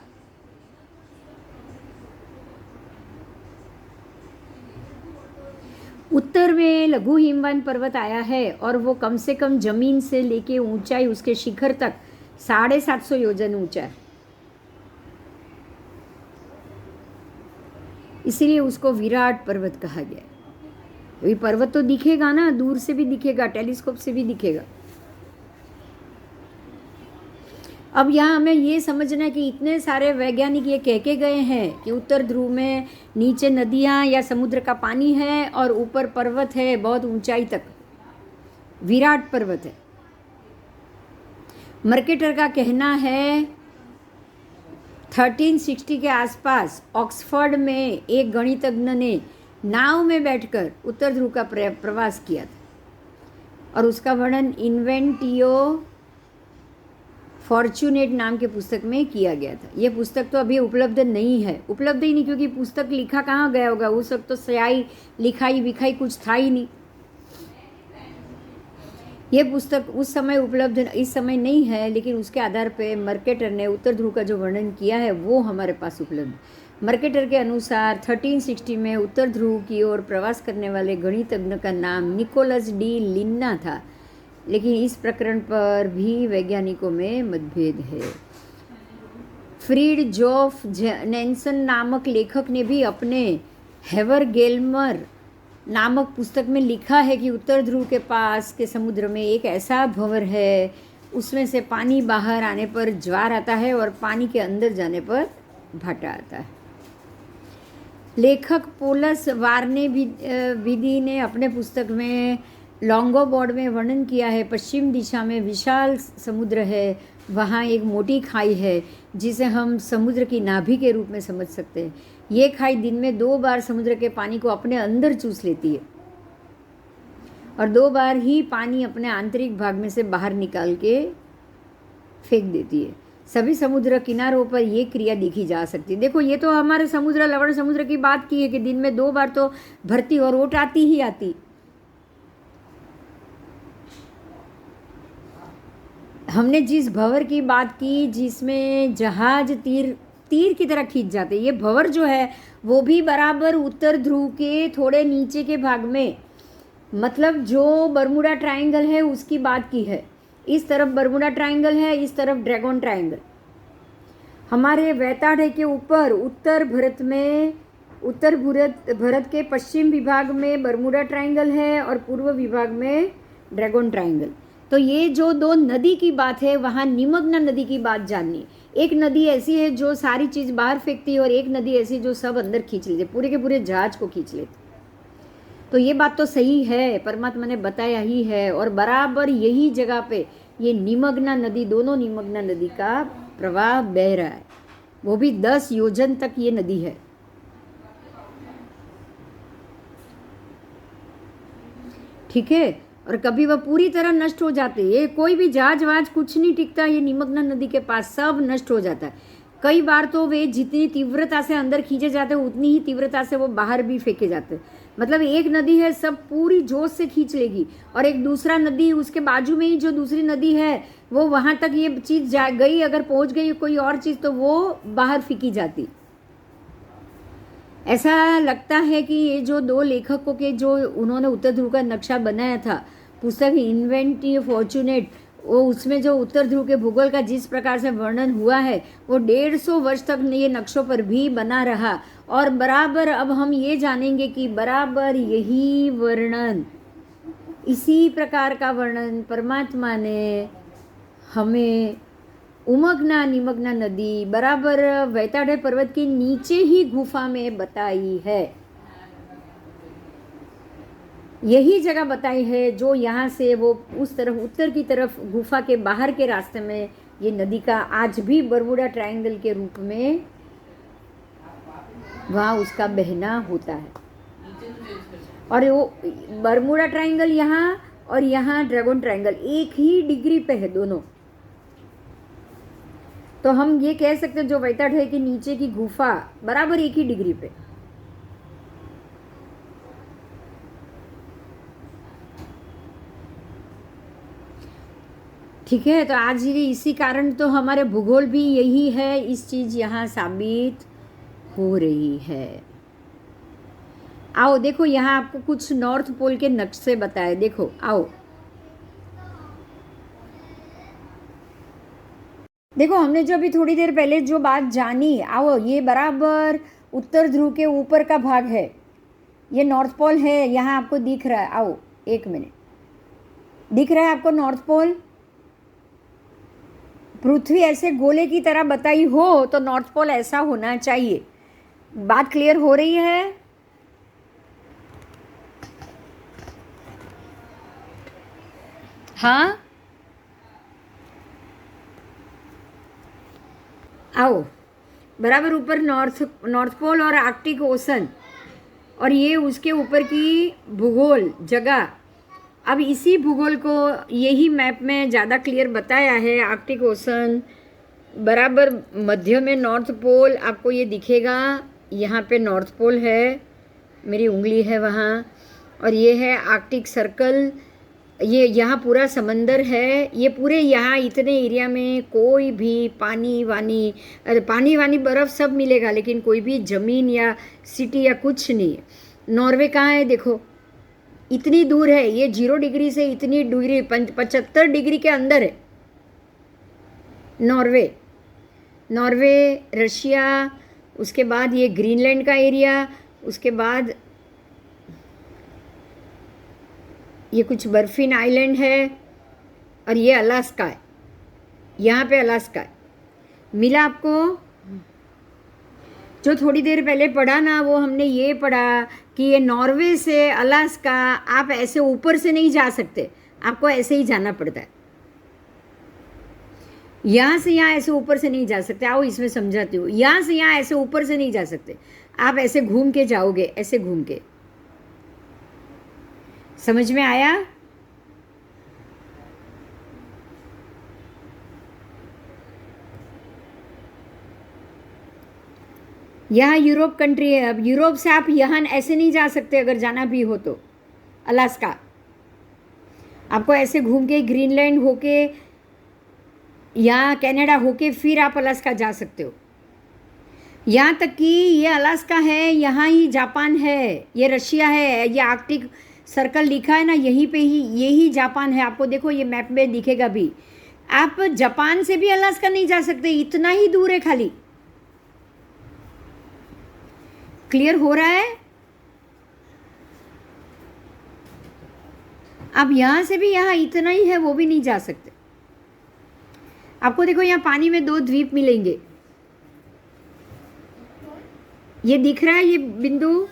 उत्तर में लघु हिमवान पर्वत आया है और वो कम से कम जमीन से लेके ऊंचाई उसके शिखर तक 750 योजन ऊंचा है, इसीलिए उसको विराट पर्वत कहा गया है। ये पर्वत तो दिखेगा ना, दूर से भी दिखेगा, टेलीस्कोप से भी दिखेगा। अब यहाँ हमें ये समझना है कि इतने सारे वैज्ञानिक ये कह के गए हैं कि उत्तर ध्रुव में नीचे नदियाँ या समुद्र का पानी है और ऊपर पर्वत है बहुत ऊंचाई तक, विराट पर्वत है। मर्केटर का कहना है 1360 के आसपास ऑक्सफोर्ड में एक गणितज्ञ ने नाव में बैठकर उत्तर ध्रुव का प्रवास किया था और उसका वर्णन इन्वेंटियो फॉर्चुनेट नाम के पुस्तक में किया गया था। ये पुस्तक तो अभी उपलब्ध नहीं है, उपलब्ध ही नहीं, क्योंकि पुस्तक लिखा कहाँ गया होगा, उस वक्त तो स्याही लिखाई विखाई कुछ था ही नहीं। ये पुस्तक उस समय उपलब्ध इस समय नहीं है, लेकिन उसके आधार पे मर्केटर ने उत्तर ध्रुव का जो वर्णन किया है वो हमारे पास उपलब्ध। मर्केटर के अनुसार 1360 में उत्तर ध्रुव की ओर प्रवास करने वाले गणितज्ञ का नाम निकोलस डी लिन्ना था, लेकिन इस प्रकरण पर भी वैज्ञानिकों में मतभेद है। फ्रीडजोफ नैन्सन नामक लेखक ने भी अपने हेवर गेल्मर नामक पुस्तक में लिखा है कि उत्तर ध्रुव के पास के समुद्र में एक ऐसा भंवर है, उसमें से पानी बाहर आने पर ज्वार आता है और पानी के अंदर जाने पर भाटा आता है। लेखक पोलस वार्ने विधि ने अपने पुस्तक में लॉन्गोबोर्ड में वर्णन किया है, पश्चिम दिशा में विशाल समुद्र है, वहाँ एक मोटी खाई है जिसे हम समुद्र की नाभि के रूप में समझ सकते हैं। ये खाई दिन में 2 बार समुद्र के पानी को अपने अंदर चूस लेती है और 2 बार ही पानी अपने आंतरिक भाग में से बाहर निकाल के फेंक देती है। सभी समुद्र किनारों पर ये क्रिया देखी जा सकती है। देखो, ये तो हमारे समुद्र, लवण समुद्र की बात की है कि दिन में 2 बार तो भरती और ओट आती ही आती। हमने जिस भंवर की बात की जिसमें जहाज तीर की तरह खींच जाते, ये भंवर जो है वो भी बराबर उत्तर ध्रुव के थोड़े नीचे के भाग में, मतलब जो बरमूडा ट्रायंगल है उसकी बात की है। इस तरफ बरमूडा ट्रायंगल है, इस तरफ ड्रैगन ट्रायंगल। हमारे वैताढ़े के ऊपर उत्तर भारत के पश्चिम विभाग में बरमूडा ट्रायंगल है और पूर्व विभाग में ड्रैगन ट्रायंगल। तो ये जो 2 नदी की बात है, वहाँ निमग्ना नदी की बात जाननी। एक नदी ऐसी है जो सारी चीज़ बाहर फेंकती है और एक नदी ऐसी जो सब अंदर खींच लेते, पूरे के पूरे जहाज को खींच लेते। तो ये बात तो सही है, परमात्मा ने बताया ही है। और बराबर यही जगह पे ये निमग्ना नदी, दोनों निमग्ना नदी का प्रवाह बह रहा है, वो भी 10 योजन तक ये नदी है। ठीक है, और कभी वह पूरी तरह नष्ट हो जाते हैं। ये कोई भी जहाज वहाज कुछ नहीं टिकता, ये निमग्ना नदी के पास सब नष्ट हो जाता है। कई बार तो वे जितनी तीव्रता से अंदर खींचे जाते हैं उतनी ही तीव्रता से वो बाहर भी फेंके जाते हैं। मतलब एक नदी है सब पूरी जोश से खींच लेगी और एक दूसरा नदी उसके बाजू में ही जो दूसरी नदी है वो वहाँ तक ये चीज़ जा गई, अगर पहुँच गई कोई और चीज़ तो वो बाहर फेंकी जाती। ऐसा लगता है कि ये जो 2 लेखकों के जो उन्होंने उत्तर ध्रुव का नक्शा बनाया था, पुस्तक इन्वेंटियो फॉर्चुनेट, वो उसमें जो उत्तर ध्रुव के भूगोल का जिस प्रकार से वर्णन हुआ है वो 150 वर्ष तक ये नक्शों पर भी बना रहा। और बराबर अब हम ये जानेंगे कि बराबर यही वर्णन, इसी प्रकार का वर्णन परमात्मा ने हमें उमग्ना निमग्ना नदी बराबर वैताढ़े पर्वत के नीचे ही गुफा में बताई है। यही जगह बताई है जो यहाँ से वो उस तरफ उत्तर की तरफ गुफा के बाहर के रास्ते में ये नदी का आज भी बरमूडा ट्रायंगल के रूप में वहाँ उसका बहना होता है। और वो बरमूडा ट्रायंगल यहाँ और यहाँ ड्रैगन ट्रायंगल एक ही डिग्री पे है दोनों। तो हम ये कह सकते हैं जो वैताढ़े के नीचे की गुफा बराबर एक ही डिग्री पे। ठीक है, तो आज ये इसी कारण तो हमारे भूगोल भी यही है, इस चीज़ यहाँ साबित हो रही है। आओ देखो, यहाँ आपको कुछ नॉर्थ पोल के नक्शे बताए, देखो आओ। देखो हमने जो अभी थोड़ी देर पहले जो बात जानी, आओ ये बराबर उत्तर ध्रुव के ऊपर का भाग है, ये नॉर्थ पोल है, यहाँ आपको दिख रहा है। आओ एक मिनट, दिख रहा है आपको नॉर्थ पोल? पृथ्वी ऐसे गोले की तरह बताई हो तो नॉर्थ पोल ऐसा होना चाहिए। बात क्लियर हो रही है? हाँ आओ, बराबर ऊपर नॉर्थ पोल और आर्कटिक ओशन, और ये उसके ऊपर की भूगोल जगह। अब इसी भूगोल को यही मैप में ज़्यादा क्लियर बताया है। आर्कटिक ओशन बराबर मध्य में नॉर्थ पोल आपको ये दिखेगा, यहाँ पे नॉर्थ पोल है, मेरी उंगली है वहाँ, और ये है आर्कटिक सर्कल। ये यहाँ पूरा समंदर है, ये पूरे यहाँ इतने एरिया में कोई भी पानी वानी बर्फ़ सब मिलेगा, लेकिन कोई भी ज़मीन या सिटी या कुछ नहीं है। नॉर्वे कहाँ है देखो, इतनी दूर है, ये 0 डिग्री से इतनी डिग्री 75 डिग्री के अंदर है नॉर्वे, रशिया, उसके बाद ये ग्रीनलैंड का एरिया, उसके बाद ये कुछ बर्फीन आइलैंड है, और ये अलास्का है, यहाँ पे अलास्का है। मिला आपको? जो थोड़ी देर पहले पढ़ा ना, वो हमने ये पढ़ा कि ये नॉर्वे से अलास्का आप ऐसे ऊपर से नहीं जा सकते, आपको ऐसे ही जाना पड़ता है। यहाँ से यहाँ ऐसे ऊपर से नहीं जा सकते। आओ इसमें समझाती हूँ। यहाँ से यहाँ ऐसे ऊपर से नहीं जा सकते, आप ऐसे घूम के जाओगे, ऐसे घूम के। समझ में आया? यहाँ यूरोप कंट्री है। अब यूरोप से आप यहाँ ऐसे नहीं जा सकते, अगर जाना भी हो तो अलास्का आपको ऐसे घूम के ग्रीनलैंड होके, यहाँ कनाडा होके, फिर आप अलास्का जा सकते हो। यहाँ तक कि ये अलास्का है, यहाँ ही जापान है, ये रशिया है, ये आर्कटिक सर्कल लिखा है ना, यहीं पे ही यही जापान है। आपको देखो ये मैप में दिखेगा भी। आप जापान से भी अलास्का नहीं जा सकते, इतना ही दूर है खाली। क्लियर हो रहा है? अब यहाँ से भी यहाँ इतना ही है, वो भी नहीं जा सकते। आपको देखो यहाँ पानी में 2 द्वीप मिलेंगे, ये दिख रहा है ये बिंदु?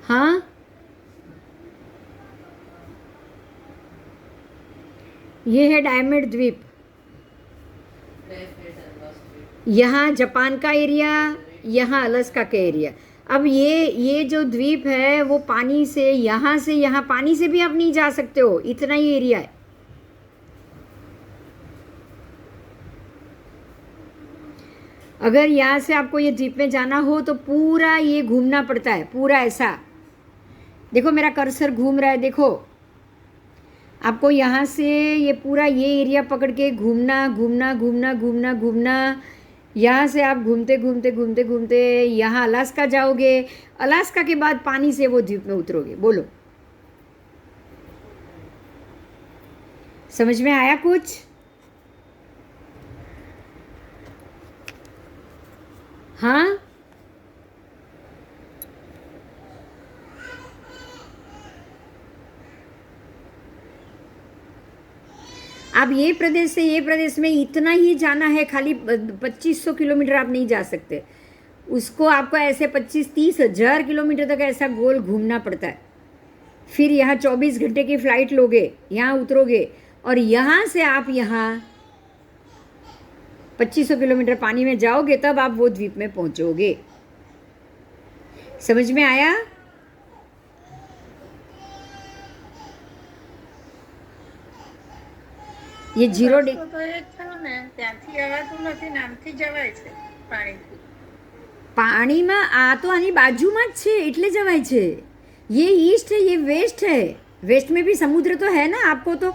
हाँ, ये है डायमंड द्वीप, यहाँ जापान का एरिया, यहाँ अलास्का का एरिया। अब ये जो द्वीप है वो पानी से यहाँ पानी से भी आप नहीं जा सकते हो, इतना ही एरिया है। अगर यहाँ से आपको ये द्वीप में जाना हो तो पूरा ये घूमना पड़ता है, पूरा ऐसा। देखो मेरा कर्सर घूम रहा है, देखो आपको यहाँ से ये पूरा ये एरिया पकड़ के घूमना घूमना घूमना घूमना घूमना। यहाँ से आप घूमते घूमते घूमते घूमते यहाँ अलास्का जाओगे, अलास्का के बाद पानी से वो द्वीप में उतरोगे। बोलो समझ में आया कुछ? हाँ, आप ये प्रदेश से ये प्रदेश में इतना ही जाना है, खाली 2500 किलोमीटर आप नहीं जा सकते, उसको आपको ऐसे 25-30 हज़ार किलोमीटर तक ऐसा गोल घूमना पड़ता है। फिर यहाँ 24 घंटे की फ़्लाइट लोगे, यहाँ उतरोगे, और यहाँ से आप यहाँ 2500 किलोमीटर पानी में जाओगे, तब आप वो द्वीप में पहुँचोगे। समझ में आया? ये 0 પાણીમાં આ તો આની બાજુમાં જ છે, એટલે જવાય છે। ये ईस्ट है, ये वेस्ट है, वेस्ट में भी समुद्र तो है ना। आपको तो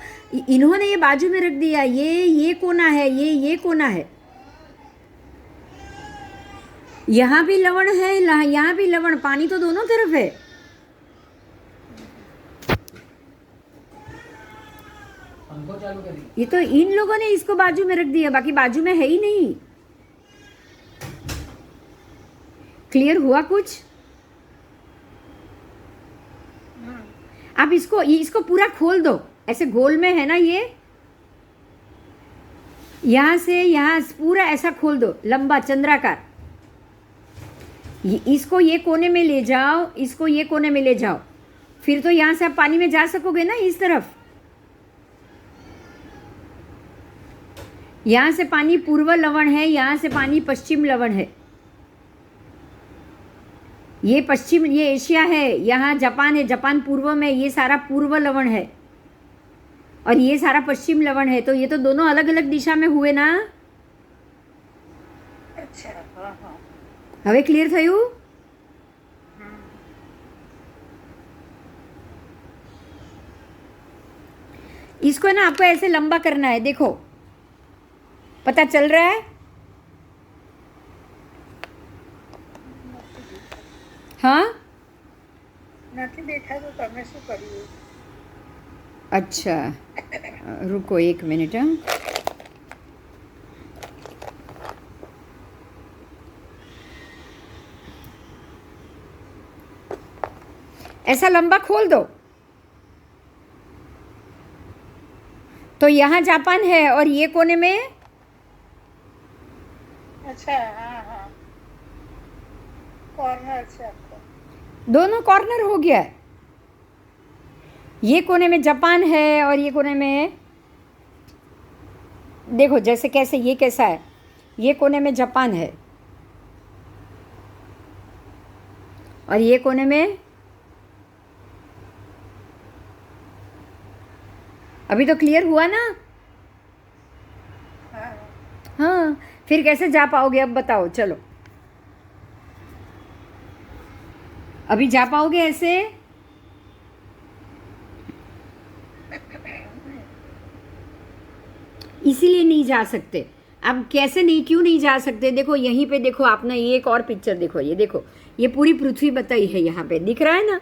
इन्होंने ये बाजू में रख दिया, ये कोना है, ये कोना है। यहाँ भी लवण है, यहाँ भी लवण, पानी तो दोनों तरफ है। पंखो चालू करिए। ये तो इन लोगों ने इसको बाजू में रख दिया, बाकी बाजू में है ही नहीं। क्लियर हुआ कुछ? आप इसको पूरा खोल दो, ऐसे गोल में है ना ये, यहां से यहां पूरा ऐसा खोल दो, लंबा चंद्राकार। इसको ये कोने में ले जाओ, इसको ये कोने में ले जाओ, फिर तो यहां से आप पानी में जा सकोगे ना इस तरफ। यहां से पानी पूर्व लवण है, यहां से पानी पश्चिम लवण है। ये पश्चिम, ये एशिया है, यहाँ जापान है, जापान पूर्व में, ये सारा पूर्व लवण है और ये सारा पश्चिम लवण है। तो ये तो दोनों अलग अलग दिशा में हुए ना। अच्छा, हाँ हाँ। હવે ક્લિયર થયું? इसको ना आपको ऐसे लंबा करना है, देखो पता चल रहा है? हाँ નથી દેખાતું તો તમે શું કર્યું? अच्छा रुको एक मिनट। हाँ ऐसा लंबा खोल दो तो यहाँ जापान है और ये कोने में, अच्छा, हाँ हाँ, कॉर्नर से आपको। दोनों कॉर्नर हो गया है। ये कोने में जापान है और ये कोने में, देखो जैसे कैसे, ये कैसा है, ये कोने में जापान है और ये कोने में, अभी तो क्लियर हुआ ना? हाँ हाँ फिर कैसे जा पाओगे अब बताओ? चलो अभी जा पाओगे ऐसे? इसीलिए नहीं जा सकते। अब कैसे नहीं, क्यों नहीं जा सकते? देखो यहीं पे देखो, आपने ये एक और पिक्चर देखो, ये देखो, ये पूरी पृथ्वी बताई है, यहाँ पे दिख रहा है ना?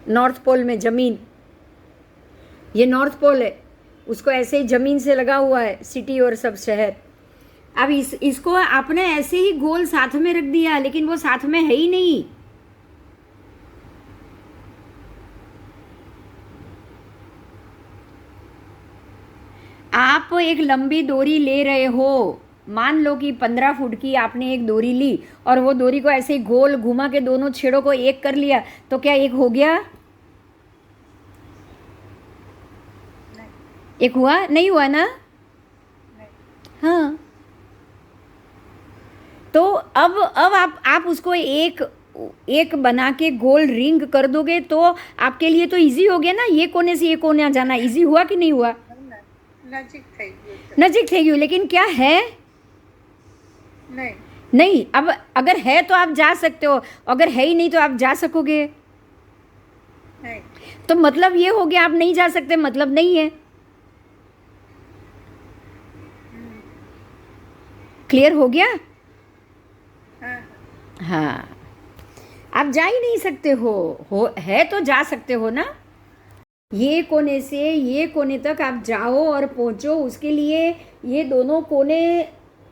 नॉर्थ पोल में जमीन, ये नॉर्थ पोल है, उसको ऐसे ही जमीन से लगा हुआ है सिटी और सब शहर। अब इसको आपने ऐसे ही गोल साथ में रख दिया, लेकिन वो साथ में है ही नहीं। आप एक लंबी डोरी ले रहे हो, मान लो कि 15 फुट की आपने एक डोरी ली और वो डोरी को ऐसे गोल घुमा के दोनों छेड़ों को एक कर लिया, तो क्या एक हो गया? एक हुआ? नहीं हुआ ना? हाँ तो अब आप उसको एक बना के गोल रिंग कर दोगे तो आपके लिए तो इजी हो गया ना। ये कोने से ये कोने जाना इजी हुआ कि नहीं हुआ? नजीक થઈ ગયું। नजीक થઈ गયું, लेकिन क्या है? नहीं नहीं। अब अगर है तो आप जा सकते हो, अगर है ही नहीं तो आप जा सकोगे? नहीं। तो मतलब ये हो गया आप नहीं जा सकते, मतलब नहीं है। क्लियर हो गया? हाँ हाँ आप जा ही नहीं सकते हो है तो जा सकते हो ना। ये कोने से ये कोने तक आप जाओ और पहुंचो, उसके लिए ये दोनों कोने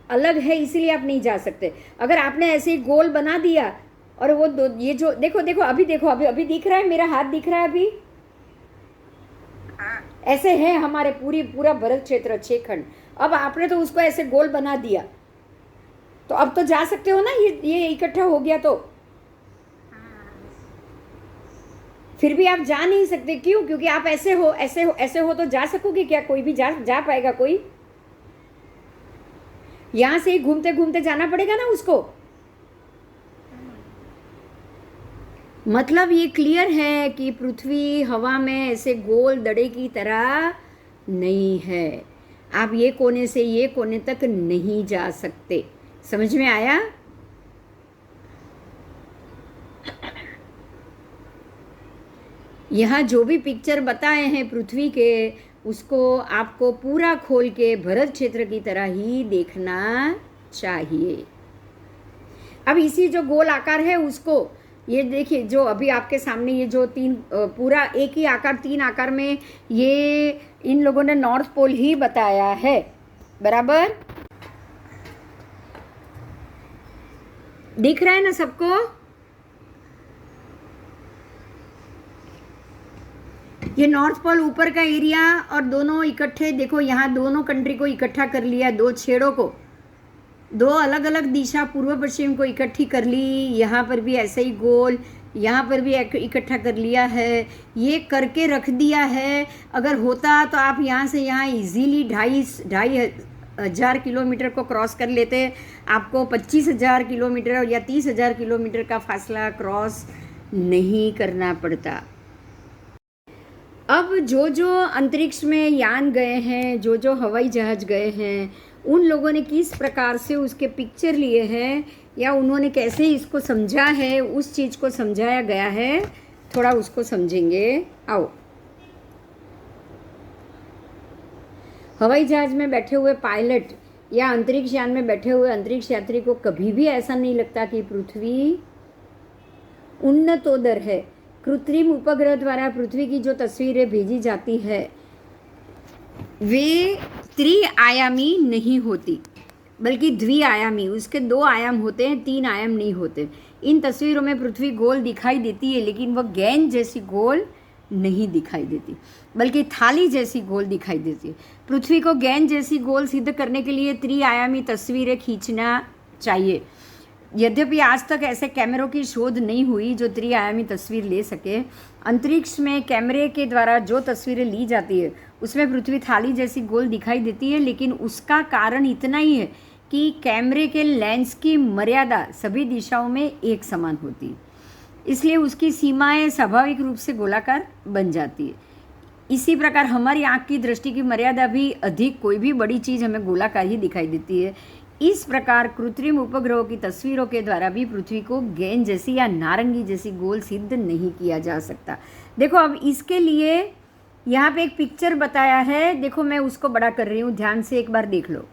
अलग है, इसीलिए आप नहीं जा सकते। अगर आपने ऐसे ही गोल बना दिया और वो ये जो देखो देखो अभी देखो, अभी दिख रहा है, मेरा हाथ दिख रहा है अभी। हाँ ऐसे है हमारे पूरा भरत क्षेत्र 6 खंड। अब आपने तो उसको ऐसे गोल बना दिया, तो अब तो जा सकते हो ना। ये इकट्ठा हो गया तो फिर भी आप जा नहीं सकते। क्यों? क्योंकि आप ऐसे हो ऐसे हो ऐसे हो तो जा सकोगे क्या? कोई भी जा पाएगा कोई? यहां से ही घूमते घूमते जाना पड़ेगा ना उसको। मतलब ये क्लियर है कि पृथ्वी हवा में ऐसे गोल दड़े की तरह नहीं है। आप ये कोने से ये कोने तक नहीं जा सकते। समझ में आया? यहाँ जो भी पिक्चर बताए हैं पृथ्वी के, उसको आपको पूरा खोल के भरत क्षेत्र की तरह ही देखना चाहिए। अब इसी जो गोल आकार है उसको ये देखिए, जो अभी आपके सामने ये जो तीन पूरा एक ही आकार, तीन आकार में ये इन लोगों ने नॉर्थ पोल ही बताया है, बराबर दिख रहा है ना सबको? ये नॉर्थ पोल ऊपर का एरिया और दोनों इकट्ठे, देखो यहाँ दोनों कंट्री को इकट्ठा कर लिया, दो छेड़ों को, दो अलग अलग दिशा पूर्व पश्चिम को इकट्ठी कर ली। यहाँ पर भी ऐसे ही गोल, यहाँ पर भी इकट्ठा कर लिया है, ये करके रख दिया है। अगर होता तो आप यहाँ से यहाँ इजीली 2,500 किलोमीटर को क्रॉस कर लेते, आपको 25,000 किलोमीटर या 30,000 किलोमीटर का फासला क्रॉस नहीं करना पड़ता। अब जो जो अंतरिक्ष में यान गए हैं, जो जो हवाई जहाज गए हैं, उन लोगों ने किस प्रकार से उसके पिक्चर लिए हैं या उन्होंने कैसे इसको समझा है, उस चीज़ को समझाया गया है, थोड़ा उसको समझेंगे। आओ, हवाई जहाज में बैठे हुए पायलट या अंतरिक्ष यान में बैठे हुए अंतरिक्ष यात्री को कभी भी ऐसा नहीं लगता कि पृथ्वी उन्नतोदर है। कृत्रिम उपग्रह द्वारा पृथ्वी की जो तस्वीरें भेजी जाती है वे त्रिआयामी नहीं होती, बल्कि द्विआयामी, उसके 2 आयाम होते हैं, 3 आयाम नहीं होते। इन तस्वीरों में पृथ्वी गोल दिखाई देती है, लेकिन वह गेंद जैसी गोल नहीं दिखाई देती, बल्कि थाली जैसी गोल दिखाई देती है। पृथ्वी को गेंद जैसी गोल सिद्ध करने के लिए त्रिआयामी तस्वीरें खींचना चाहिए। यद्यपि आज तक ऐसे कैमरों की शोध नहीं हुई जो त्रिआयामी तस्वीर ले सके। अंतरिक्ष में कैमरे के द्वारा जो तस्वीरें ली जाती है उसमें पृथ्वी थाली जैसी गोल दिखाई देती है, लेकिन उसका कारण इतना ही है कि कैमरे के लेंस की मर्यादा सभी दिशाओं में एक समान होती है, इसलिए उसकी सीमाएं स्वाभाविक रूप से गोलाकार बन जाती है। इसी प्रकार हमारी आँख की दृष्टि की मर्यादा भी अधिक, कोई भी बड़ी चीज़ हमें गोलाकार ही दिखाई देती है। इस प्रकार कृत्रिम उपग्रहों की तस्वीरों के द्वारा भी पृथ्वी को गेंद जैसी या नारंगी जैसी गोल सिद्ध नहीं किया जा सकता। देखो, अब इसके लिए यहाँ पे एक पिक्चर बताया है, देखो मैं उसको बड़ा कर रही हूँ, ध्यान से एक बार देख लो।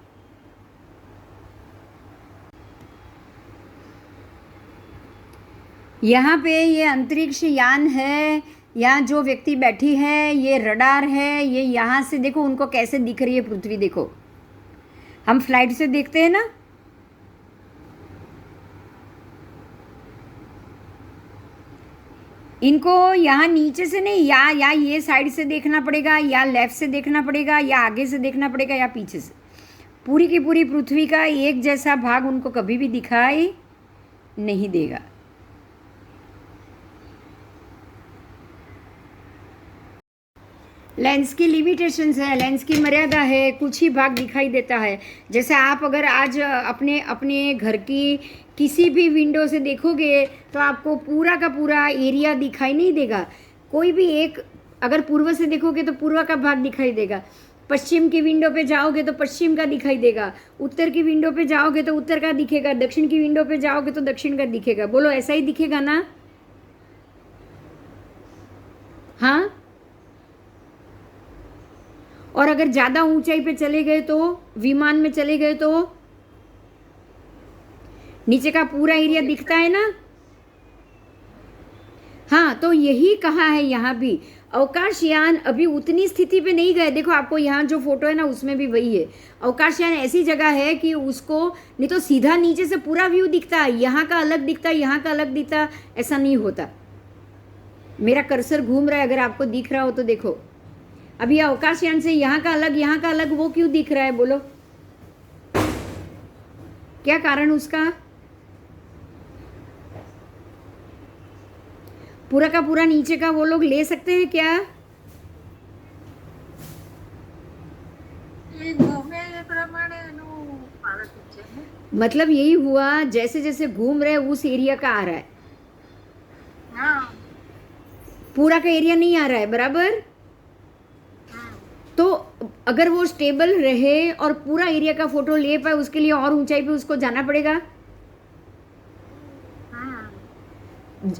यहाँ पे ये अंतरिक्ष यान है, यहाँ जो व्यक्ति बैठी है ये रडार है, ये यहाँ से देखो उनको कैसे दिख रही है पृथ्वी। देखो हम फ्लाइट से देखते हैं ना, इनको यहाँ नीचे से नहीं, या ये साइड से देखना पड़ेगा, या लेफ्ट से देखना पड़ेगा, या आगे से देखना पड़ेगा, या पीछे से। पूरी की पूरी पृथ्वी का एक जैसा भाग उनको कभी भी दिखाई नहीं देगा। लेंस की लिमिटेशंस है, लेंस की मर्यादा है, कुछ ही भाग दिखाई देता है। जैसे आप अगर आज अपने अपने घर की किसी भी विंडो से देखोगे तो आपको पूरा का पूरा एरिया दिखाई नहीं देगा। कोई भी एक, अगर पूर्व से देखोगे तो पूर्व का भाग दिखाई देगा, पश्चिम की विंडो पे जाओगे तो पश्चिम का दिखाई देगा, उत्तर की विंडो पे जाओगे तो उत्तर का दिखेगा, दक्षिण की विंडो पे जाओगे तो दक्षिण का दिखेगा। बोलो, ऐसा ही दिखेगा ना? हाँ। और अगर ज़्यादा ऊंचाई पे चले गए तो, विमान में चले गए तो नीचे का पूरा एरिया दिखता है ना? हाँ, तो यही कहा है यहाँ भी। अवकाशयान अभी उतनी स्थिति पे नहीं गए। देखो आपको यहाँ जो फोटो है ना उसमें भी वही है। अवकाशयान ऐसी जगह है कि उसको नहीं तो सीधा नीचे से पूरा व्यू दिखता है, यहाँ का अलग दिखता है, यहाँ का अलग दिखता है, ऐसा नहीं होता। मेरा कर्सर घूम रहा है, अगर आपको दिख रहा हो तो देखो। अभी अवकाशयान से यहाँ का अलग, यहाँ का अलग, वो क्यों दिख रहा है? बोलो, क्या कारण उसका? पूरा का पूरा नीचे का वो लोग ले सकते हैं क्या? मतलब यही हुआ, जैसे जैसे घूम रहे उस एरिया का आ रहा है। हाँ। पूरा का एरिया नहीं आ रहा है, बराबर? तो अगर वो स्टेबल रहे और पूरा एरिया का फोटो ले पाए, उसके लिए और ऊंचाई पे उसको जाना पड़ेगा।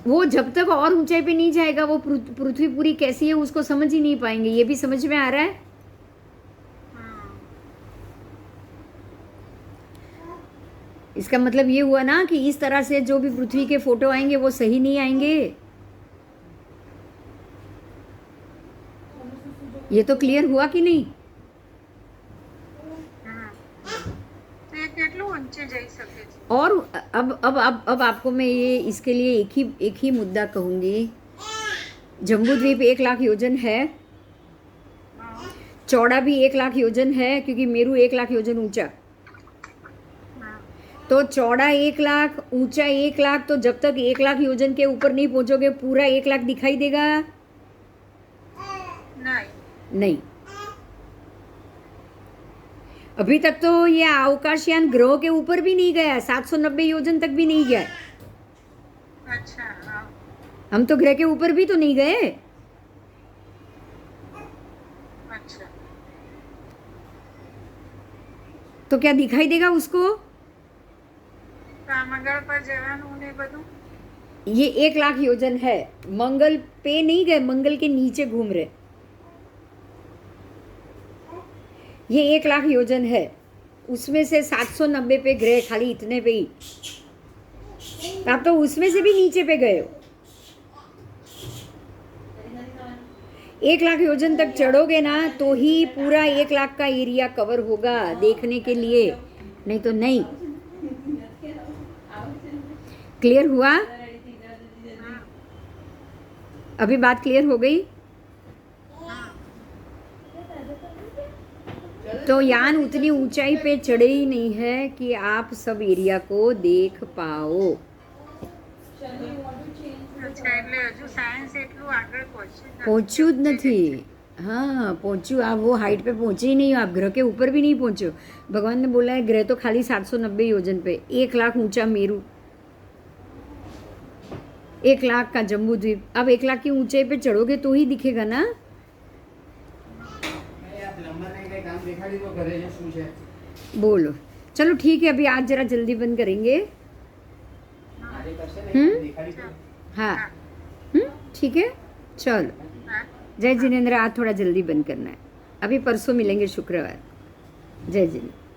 वो जब तक और ऊंचाई पे नहीं जाएगा वो पृथ्वी पूरी कैसी है उसको समझ ही नहीं पाएंगे। ये भी समझ में आ रहा है? इसका मतलब ये हुआ ना कि इस तरह से जो भी पृथ्वी के फोटो आएंगे वो सही नहीं आएंगे। ये तो क्लियर हुआ कि नहीं? તો એ કેટલું ઊંચે જઈ શકે છે? और अब आपको मैं ये इसके लिए एक ही मुद्दा कहूँगी। जम्बूद्वीप 1,00,000 योजन है, चौड़ा भी 1,00,000 योजन है, क्योंकि मेरू 1,00,000 योजन ऊंचा। तो चौड़ा 1,00,000, ऊंचा 1,00,000, तो जब तक 1,00,000 योजन के ऊपर नहीं पहुंचोगे पूरा 1,00,000 दिखाई देगा? नहीं। अभी तक तो ये अवकाशयान ग्रह के ऊपर भी नहीं गया, 790 योजन तक भी नहीं गया। अच्छा, हाँ। हम तो ग्रह के ऊपर भी तो नहीं गए। अच्छा, तो क्या दिखाई देगा उसको? તો આ મંગળ પર જવાનું ને બધું? ये 1,00,000 योजन है, मंगल पे नहीं गए, मंगल के नीचे घूम रहे। ये 1,00,000 योजन है, उसमें से 790 पे ग्रह, खाली इतने पे ही। आप तो उसमें से भी नीचे पे गए हो। 1,00,000 योजन तक चढ़ोगे ना तो ही पूरा 1,00,000 का एरिया कवर होगा देखने के लिए, नहीं तो नहीं। क्लियर हुआ? अभी बात क्लियर हो गई? तो यान उतनी ऊंचाई पे चढ़े ही नहीं है कि आप सब एरिया को देख पाओ। અચ્છા, એટલે હજુ સાયન્સ એટલું આગળ पहुंचू જ નથી। हाँ, पहुंचू, आप वो हाइट पे पहुंचे ही नहीं हो, आप ग्रह के ऊपर भी नहीं पहुंचे हो। भगवान ने बोला है ग्रह तो खाली 790 योजन पे, 1,00,000 ऊंचा मेरू, 1,00,000 का जम्बू द्वीप। अब 1,00,000 की ऊंचाई पे चढ़ोगे तो ही दिखेगा ना। बोलो, चलो ठीक है, अभी आज जरा जल्दी बंद करेंगे। हाँ, ठीक है, चलो। जय जिनेंद्र, आज थोड़ा जल्दी बंद करना है, अभी परसों मिलेंगे शुक्रवार। जय जिनेंद्र।